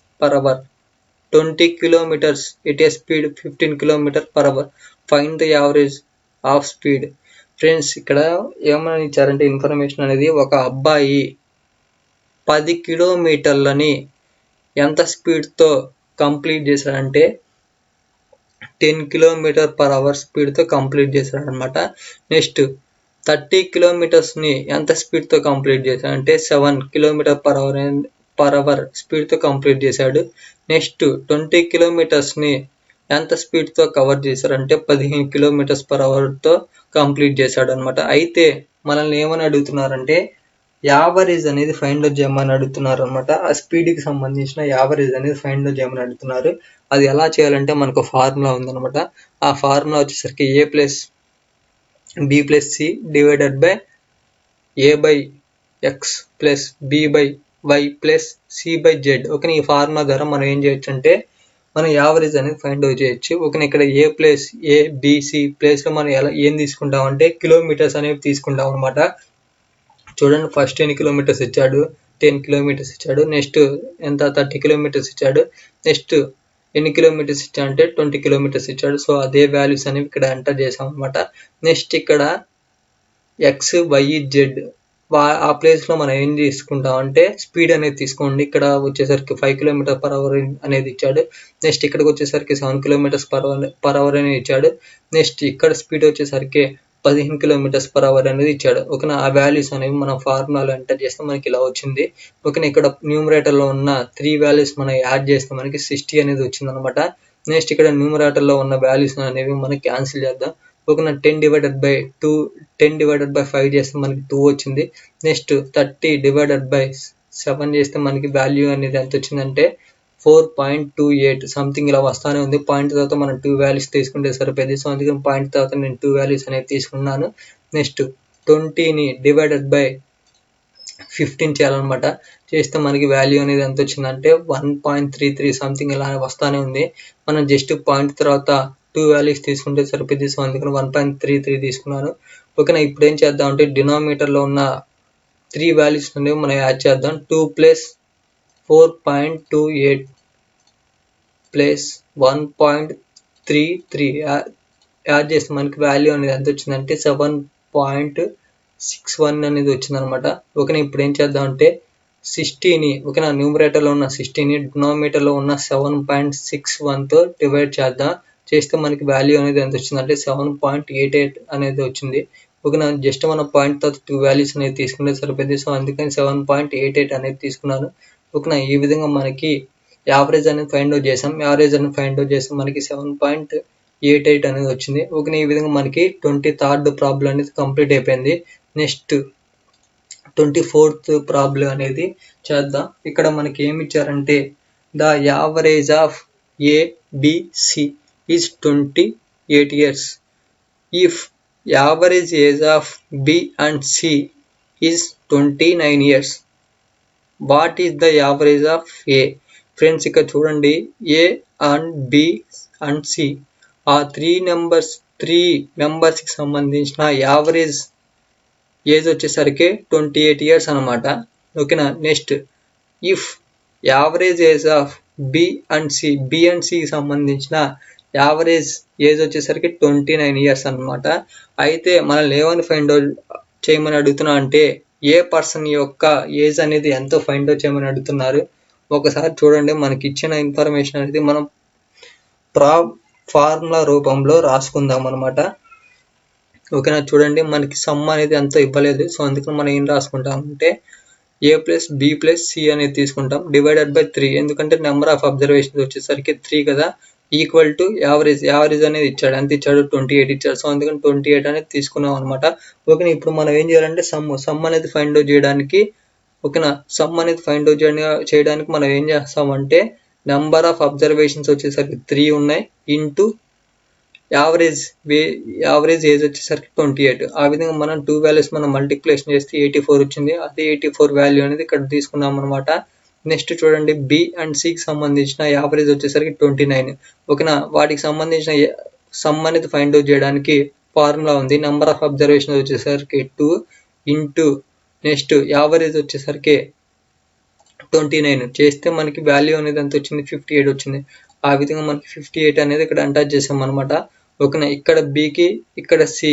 20 kilometers at a speed 15 km/h. Find the average of speed. Friends, ఇక్కడ ఏమని ఇచ్చారంటే ఇన్ఫర్మేషన్ అనేది, ఒక అబ్బాయి 10 కిలోమీటర్లని ఎంత స్పీడ్తో కంప్లీట్ చేశాడంటే 10 km/h స్పీడ్తో కంప్లీట్ చేశాడు అనమాట. నెక్స్ట్ 30 కిలోమీటర్స్ని ఎంత స్పీడ్తో కంప్లీట్ చేశాడంటే 7 km/h స్పీడ్తో కంప్లీట్ చేశాడు. నెక్స్ట్ 20 కిలోమీటర్స్ని ఎంత స్పీడ్తో కవర్ చేశారంటే 15 km/hతో కంప్లీట్ చేశాడు అనమాట. అయితే మనల్ని ఏమని అడుగుతున్నారంటే యావరేజ్ అనేది ఫైండ్ అవుట్ చేయమని అడుగుతున్నారు అనమాట. ఆ స్పీడ్కి సంబంధించిన యావరేజ్ అనేది ఫైండ్ అవుట్ చేయమని అడుగుతున్నారు. అది ఎలా చేయాలంటే మనకు ఫార్ములా ఉందన్నమాట. ఆ ఫార్ములా వచ్చేసరికి a+b+c divided by a/x plus b/y plus c/z. Okay, ఈ ఫార్ములా ద్వారా మనం ఏం చేయొచ్చు అంటే మనం యావరేజ్ అనేది ఫైండ్ అవుట్ చేయొచ్చు. ఓకే, ఇక్కడ a+a+b+c ప్లేస్లో మనం ఏం తీసుకుంటాం అంటే కిలోమీటర్స్ అనేవి తీసుకుంటాం అనమాట. చూడండి, ఫస్ట్ 10 కిలోమీటర్స్ ఇచ్చాడు, 10 కిలోమీటర్స్ ఇచ్చాడు. నెక్స్ట్ ఎంత 30 కిలోమీటర్స్ ఇచ్చాడు. నెక్స్ట్ ఎన్ని కిలోమీటర్స్ ఇచ్చాడు అంటే 20 కిలోమీటర్స్ ఇచ్చాడు. సో అదే వాల్యూస్ అనేవి ఇక్కడ ఎంటర్ చేసాం అనమాట. నెక్స్ట్ ఇక్కడ ఎక్స్, వై, జెడ్ ఆ ప్లేస్లో మనం ఏం తీసుకుంటాం అంటే స్పీడ్ అనేది తీసుకోండి. ఇక్కడ వచ్చేసరికి 5 km/h అనేది ఇచ్చాడు. నెక్స్ట్ ఇక్కడికి వచ్చేసరికి 7 km/h అనేది ఇచ్చాడు. నెక్స్ట్ ఇక్కడ స్పీడ్ వచ్చేసరికి 15 km/h అనేది ఇచ్చాడు. ఓకేనా, ఆ వాల్యూస్ అనేవి మనం ఫార్ములాలో ఎంటర్ చేస్తే మనకి ఇలా వచ్చింది. ఓకేనా, ఇక్కడ న్యూమరేటర్లో ఉన్న 3 వాల్యూస్ మనం యాడ్ చేస్తే మనకి 60 అనేది వచ్చింది అనమాట. నెక్స్ట్ ఇక్కడ న్యూమరేటర్లో ఉన్న వాల్యూస్ అనేవి మనం క్యాన్సిల్ చేద్దాం. ఓకేనా, 10/5 చేస్తే మనకి 2 వచ్చింది. నెక్స్ట్ 30/7 చేస్తే మనకి వాల్యూ అనేది ఎంత వచ్చిందంటే 4.28 సంథింగ్ ఇలా వస్తానే ఉంది. పాయింట్ తర్వాత మనం 2 వాల్యూస్ తీసుకుంటే సరిపోయింది. సో అందుకని పాయింట్ తర్వాత నేను 2 వాల్యూస్ అనేది తీసుకున్నాను. నెక్స్ట్ 20ని డివైడెడ్ బై 15 చేయాలన్నమాట. చేస్తే మనకి వాల్యూ అనేది ఎంత వచ్చిందంటే 1.33 సంథింగ్ ఇలా వస్తానే ఉంది. మనం జస్ట్ పాయింట్ తర్వాత 2 వాల్యూస్ తీసుకుంటే సరిపోయింది. సో అందుకని 1.33 తీసుకున్నాను. ఓకేనా, ఇప్పుడు ఏం చేద్దాం అంటే డినామినేటర్లో ఉన్న 3 వాల్యూస్ అనేవి మనం యాడ్ చేద్దాం. 2 + 4.28 ప్లస్ 1.33 యాడ్ చేస్తే మనకి వాల్యూ అనేది ఎంత వచ్చిందంటే 7.61 అనేది వచ్చిందనమాట. ఓకేనా, ఇప్పుడు ఏం చేద్దాం అంటే 60ని ఓకేనా న్యూమరేటర్లో ఉన్న 60ని డినామినేటర్లో ఉన్న 7.61తో డివైడ్ చేద్దాం. చేస్తే మనకి వాల్యూ అనేది ఎంత వచ్చిందంటే 7.88 అనేది వచ్చింది. ఓకేనా, జస్ట్ మన పాయింట్ తర్వాత 2 వాల్యూస్ అనేది తీసుకుంటే సరిపోయింది. సో అందుకని 7.88 అనేది తీసుకున్నాను. ఓకేనా, ఈ విధంగా మనకి యావరేజ్ అనేది ఫైండ్ అవుట్ చేసాం. యావరేజ్ అనేది ఫైండ్ అవుట్ చేస్తే మనకి 7.88 అనేది వచ్చింది. ఓకేనా, ఈ విధంగా మనకి 23rd ప్రాబ్లం అనేది కంప్లీట్ అయిపోయింది. నెక్స్ట్ 24th ప్రాబ్లం అనేది చేద్దాం. ఇక్కడ మనకి ఏమి ఇచ్చారంటే the average of ABC is 28 years. If average age of B and C is 29 years, what is the average of A? Friends ఇక్కడ చూడండి, A and B and C ఆ 3 మెంబర్స్కి సంబంధించిన యావరేజ్ ఏజ్ వచ్చేసరికి 28 years అనమాట. ఓకేనా, next if average age of B and Cకి సంబంధించిన average age వచ్చేసరికి 29 years అనమాట. అయితే మనల్ని ఏమని ఫైండ్ అవుట్ చేయమని అడుగుతున్నా అంటే ఏ పర్సన్ యొక్క ఏజ్ అనేది ఎంతో ఫైండ్ అవుట్ చేయమని అడుగుతున్నారు. ఒకసారి చూడండి, మనకి ఇచ్చిన ఇన్ఫర్మేషన్ అనేది మనం ఫార్ములా రూపంలో రాసుకుందాం అనమాట. ఓకేనా, చూడండి మనకి సమ్ అనేది ఎంతో ఇవ్వలేదు. సో అందుకని మనం ఏం రాసుకుంటామంటే a+b+c అనేది తీసుకుంటాం డివైడెడ్ బై 3. ఎందుకంటే నెంబర్ ఆఫ్ అబ్జర్వేషన్స్ వచ్చేసరికి 3 కదా. ఈక్వల్ టు యావరేజ్ అనేది ఇచ్చాడు. ఎంత ఇచ్చాడు? 28 ఇచ్చాడు. సో అందుకని 28 అనేది తీసుకున్నాం అనమాట. ఓకేనా, ఇప్పుడు మనం ఏం చేయాలంటే సమ్ అనేది ఫైండ్ అవుట్ చేయడానికి ఓకేనా సమ్ అనేది ఫైండ్ అవుట్ చేయడానికి మనం ఏం చేస్తామంటే నెంబర్ ఆఫ్ అబ్జర్వేషన్స్ వచ్చేసరికి 3 ఉన్నాయి ఇంటూ యావరేజ్ ఏజ్ వచ్చేసరికి 28. ఆ విధంగా మనం 2 వాల్యూస్ మనం మల్టిప్లికేషన్ చేస్తే 84 వచ్చింది. అదే 84 వాల్యూ అనేది ఇక్కడ తీసుకున్నాం అనమాట. నెక్స్ట్ చూడండి, B అండ్ Cకి సంబంధించిన యావరేజ్ వచ్చేసరికి 29. ఓకేనా, వాటికి సంబంధించిన సమ్ అనేది ఫైండ్ అవుట్ చేయడానికి ఫార్ములా ఉంది. నెంబర్ ఆఫ్ అబ్జర్వేషన్ వచ్చేసరికి 2 ఇంటూ నెక్స్ట్ యావరేజ్ వచ్చేసరికి 29 చేస్తే మనకి వాల్యూ అనేది ఎంత వచ్చింది? 58 వచ్చింది. ఆ విధంగా మనకి 58 అనేది ఇక్కడ ఎంటర్ చేసాం అనమాట. ఓకేనా, ఇక్కడ బికి ఇక్కడ సి,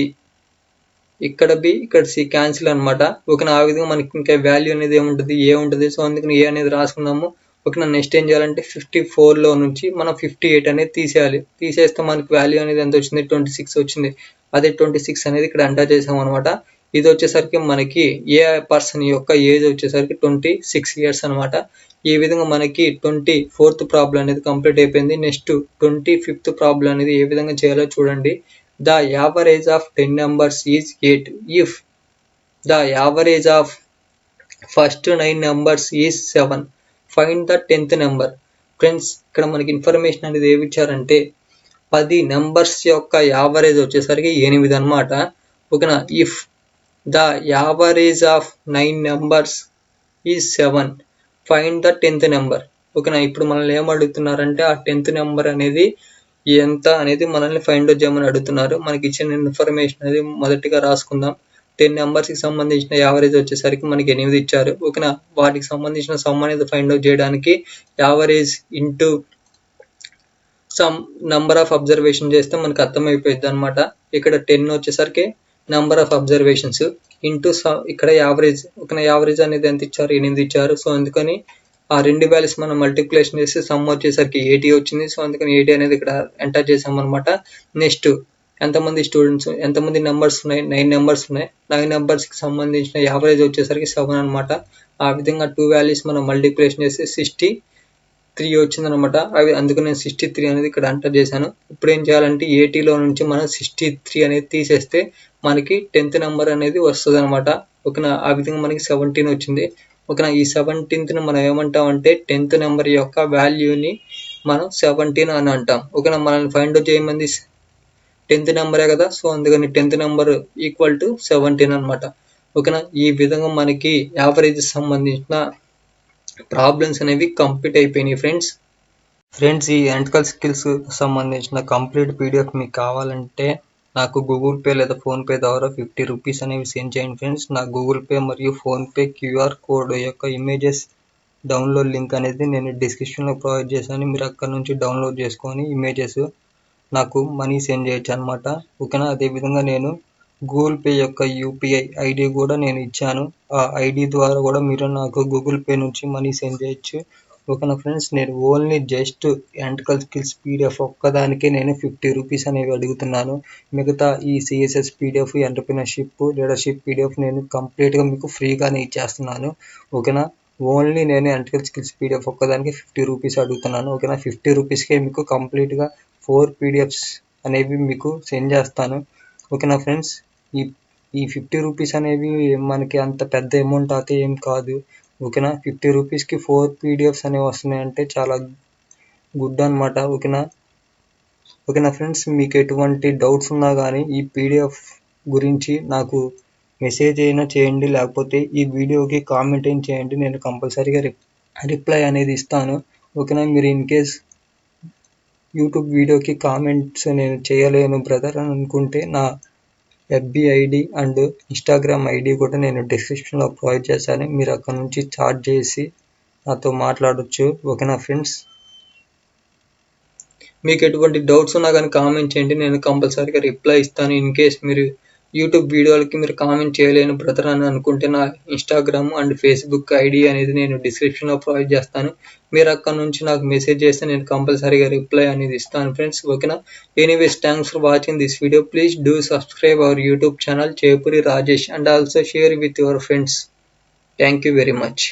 ఇక్కడ బి ఇక్కడ సి క్యాన్సిల్ అనమాట. ఓకేనా, ఆ విధంగా మనకి ఇంకా వాల్యూ అనేది ఏముంటుంది? ఏ ఉంటుంది. సో అందుకని ఏ అనేది రాసుకున్నాము. ఓకేనా. నెక్స్ట్ ఏం చేయాలంటే 54లో నుంచి మనం 58 అనేది తీసేయాలి. తీసేస్తే మనకి వాల్యూ అనేది ఎంత వచ్చింది, 26 వచ్చింది. అదే 26 అనేది ఇక్కడ ఎంటర్ చేసాం అనమాట. ఇది వచ్చేసరికి మనకి ఏ పర్సన్ యొక్క ఏజ్ వచ్చేసరికి 26 ఇయర్స్ అనమాట. ఈ విధంగా మనకి 24th ప్రాబ్లం అనేది కంప్లీట్ అయిపోయింది. నెక్స్ట్ 25th ప్రాబ్లం అనేది ఏ విధంగా చేయాలో చూడండి. The average of 10 numbers is 8 if the average of first 9 numbers is 7. Find the 10th number. Friends, ఇక్కడ మనకి ఇన్ఫర్మేషన్ అనేది ఏమి ఇచ్చారంటే 10 నెంబర్స్ యొక్క యావరేజ్ వచ్చేసరికి 8 అనమాట. ఓకేనా. If the average of 9 numbers is 7, find the 10th number. ఓకేనా. ఇప్పుడు మనల్ని ఏం అడుగుతున్నారంటే ఆ 10th నెంబర్ అనేది ఎంత అనేది మనల్ని ఫైండ్ అవుట్ చేయమని అడుగుతున్నారు. మనకి ఇచ్చిన ఇన్ఫర్మేషన్ అనేది మొదటిగా రాసుకుందాం. 10 నెంబర్స్కి సంబంధించిన యావరేజ్ వచ్చేసరికి మనకి 8 ఇచ్చారు. ఓకేనా. వాటికి సంబంధించిన సమ్ అనేది ఫైండ్ అవుట్ చేయడానికి average into some number of observation చేస్తే మనకు అర్థమైపోయింది అనమాట. ఇక్కడ 10 వచ్చేసరికి నెంబర్ ఆఫ్ అబ్జర్వేషన్స్ ఇంటూ ఇక్కడ యావరేజ్. ఓకేనా. యావరేజ్ అనేది ఎంత ఇచ్చారు, 8 ఇచ్చారు. సో అందుకని ఆ రెండు వాల్యూస్ మనం మల్టిప్లికేషన్ చేస్తే సమ్ వచ్చేసరికి 80 వచ్చింది. సో అందుకని 80 అనేది ఇక్కడ ఎంటర్ చేసాం అనమాట. నెక్స్ట్ ఎంతమంది స్టూడెంట్స్, ఎంతమంది నెంబర్స్ ఉన్నాయి, 9 నెంబర్స్ ఉన్నాయి. 9 నెంబర్స్కి సంబంధించిన యావరేజ్ వచ్చేసరికి 7 అనమాట. ఆ విధంగా 2 వాల్యూస్ మనం మల్టిప్లికేషన్ చేస్తే 63 వచ్చిందనమాట. అవి అందుకని నేను 63 అనేది ఇక్కడ ఎంటర్ చేశాను. ఇప్పుడు ఏం చేయాలంటే 80లో నుంచి మనం 63 అనేది తీసేస్తే మనకి 10th నెంబర్ అనేది వస్తుంది అనమాట. ఓకేనా. ఆ విధంగా మనకి 17 వచ్చింది. ఓకేనా. ఈ 17th మనం ఏమంటామంటే 10th నెంబర్ యొక్క వాల్యూని మనం 17 అని అంటాం. ఓకేనా. మనల్ని ఫైండ్ అవుట్ చేయమంది 10th నెంబరే కదా. సో అందుకని 10th నెంబర్ ఈక్వల్ టు 17 అనమాట. ఓకేనా. ఈ విధంగా మనకి యావరేజ్ సంబంధించిన ప్రాబ్లమ్స్ అనేవి కంప్లీట్ అయిపోయినాయి ఫ్రెండ్స్. ఈ ఎలక్ట్రికల్ స్కిల్స్ సంబంధించిన కంప్లీట్ పీడిఎఫ్ మీకు కావాలంటే నాకు గూగుల్ పే లేదా ఫోన్పే ద్వారా 50 రూపీస్ అనేవి సెండ్ చేయండి ఫ్రెండ్స్. నా గూగుల్ పే మరియు ఫోన్పే క్యూఆర్ కోడ్ యొక్క ఇమేజెస్ డౌన్లోడ్ లింక్ అనేది నేను డిస్క్రిప్షన్లో ప్రొవైడ్ చేశాను. మీరు అక్కడ నుంచి డౌన్లోడ్ చేసుకొని ఇమేజెస్ నాకు మనీ సెండ్ చేయొచ్చు అనమాట. ఓకేనా. అదేవిధంగా నేను గూగుల్ పే యొక్క యూపీఐ ఐడి కూడా నేను ఇచ్చాను. ఆ ఐడి ద్వారా కూడా మీరు నాకు గూగుల్ పే నుంచి మనీ సెండ్ చేయొచ్చు. ఓకేనా ఫ్రెండ్స్. నేను only just electrical skills PDF ఒక్కదానికే నేను 50 రూపీస్ అనేవి అడుగుతున్నాను. మిగతా ఈ CSS PDF, entrepreneurship, leadership PDF నేను కంప్లీట్గా మీకు ఫ్రీగానే ఇచ్చేస్తున్నాను. ఓకేనా. ఓన్లీ నేను ఎలక్ట్రికల్ స్కిల్స్ పీడిఎఫ్ ఒక్కదానికి 50 రూపీస్ అడుగుతున్నాను. ఓకేనా. 50 రూపీస్కే మీకు కంప్లీట్గా 4 పీడిఎఫ్స్ అనేవి మీకు సెండ్ చేస్తాను. ఓకేనా ఫ్రెండ్స్. ఈ 50 రూపీస్ అనేవి మనకి అంత పెద్ద అమౌంట్ అయితే ఏం కాదు. ఓకేనా. 50 రూపీస్కి 4 పీడిఎఫ్స్ అనేవి వస్తున్నాయంటే చాలా గుడ్ అనమాట. ఓకేనా ఫ్రెండ్స్. మీకు ఎటువంటి డౌట్స్ ఉన్నా కానీ ఈ పీడిఎఫ్ గురించి నాకు మెసేజ్ అయినా చేయండి, లేకపోతే ఈ వీడియోకి కామెంట్ అయినా చేయండి. నేను కంపల్సరీగా రిప్లై అనేది ఇస్తాను. ఓకేనా. మీరు ఇన్ కేస్ యూట్యూబ్ వీడియోకి కామెంట్స్ నేను చేయలేను బ్రదర్ అని అనుకుంటే నా FB ID and Instagram ID కూడా నేను డిస్క్రిప్షన్లో ప్రొవైడ్ చేశాను. మీరు అక్కడ నుంచి చాట్ చేసి నాతో మాట్లాడొచ్చు. ఓకేనా ఫ్రెండ్స్. మీకు ఎటువంటి డౌట్స్ ఉన్నా కానీ కామెంట్ చేయండి, నేను కంపల్సరీగా రిప్లై ఇస్తాను. ఇన్ కేస్ మీరు యూట్యూబ్ వీడియోలకి మీరు కామెంట్ చేయలేను బ్రదర్ అని అనుకుంటే నా ఇన్స్టాగ్రామ్ అండ్ ఫేస్బుక్ ఐడి అనేది నేను డిస్క్రిప్షన్లో ప్రొవైడ్ చేస్తాను. మీరు అక్కడ నుంచి నాకు మెసేజ్ చేస్తే నేను కంపల్సరీగా రిప్లై అనేది ఇస్తాను ఫ్రెండ్స్. ఓకేనా. Anyways, thanks for watching this video. Please do subscribe our YouTube channel Chepuri Rajesh and also share with your friends. Thank you very much.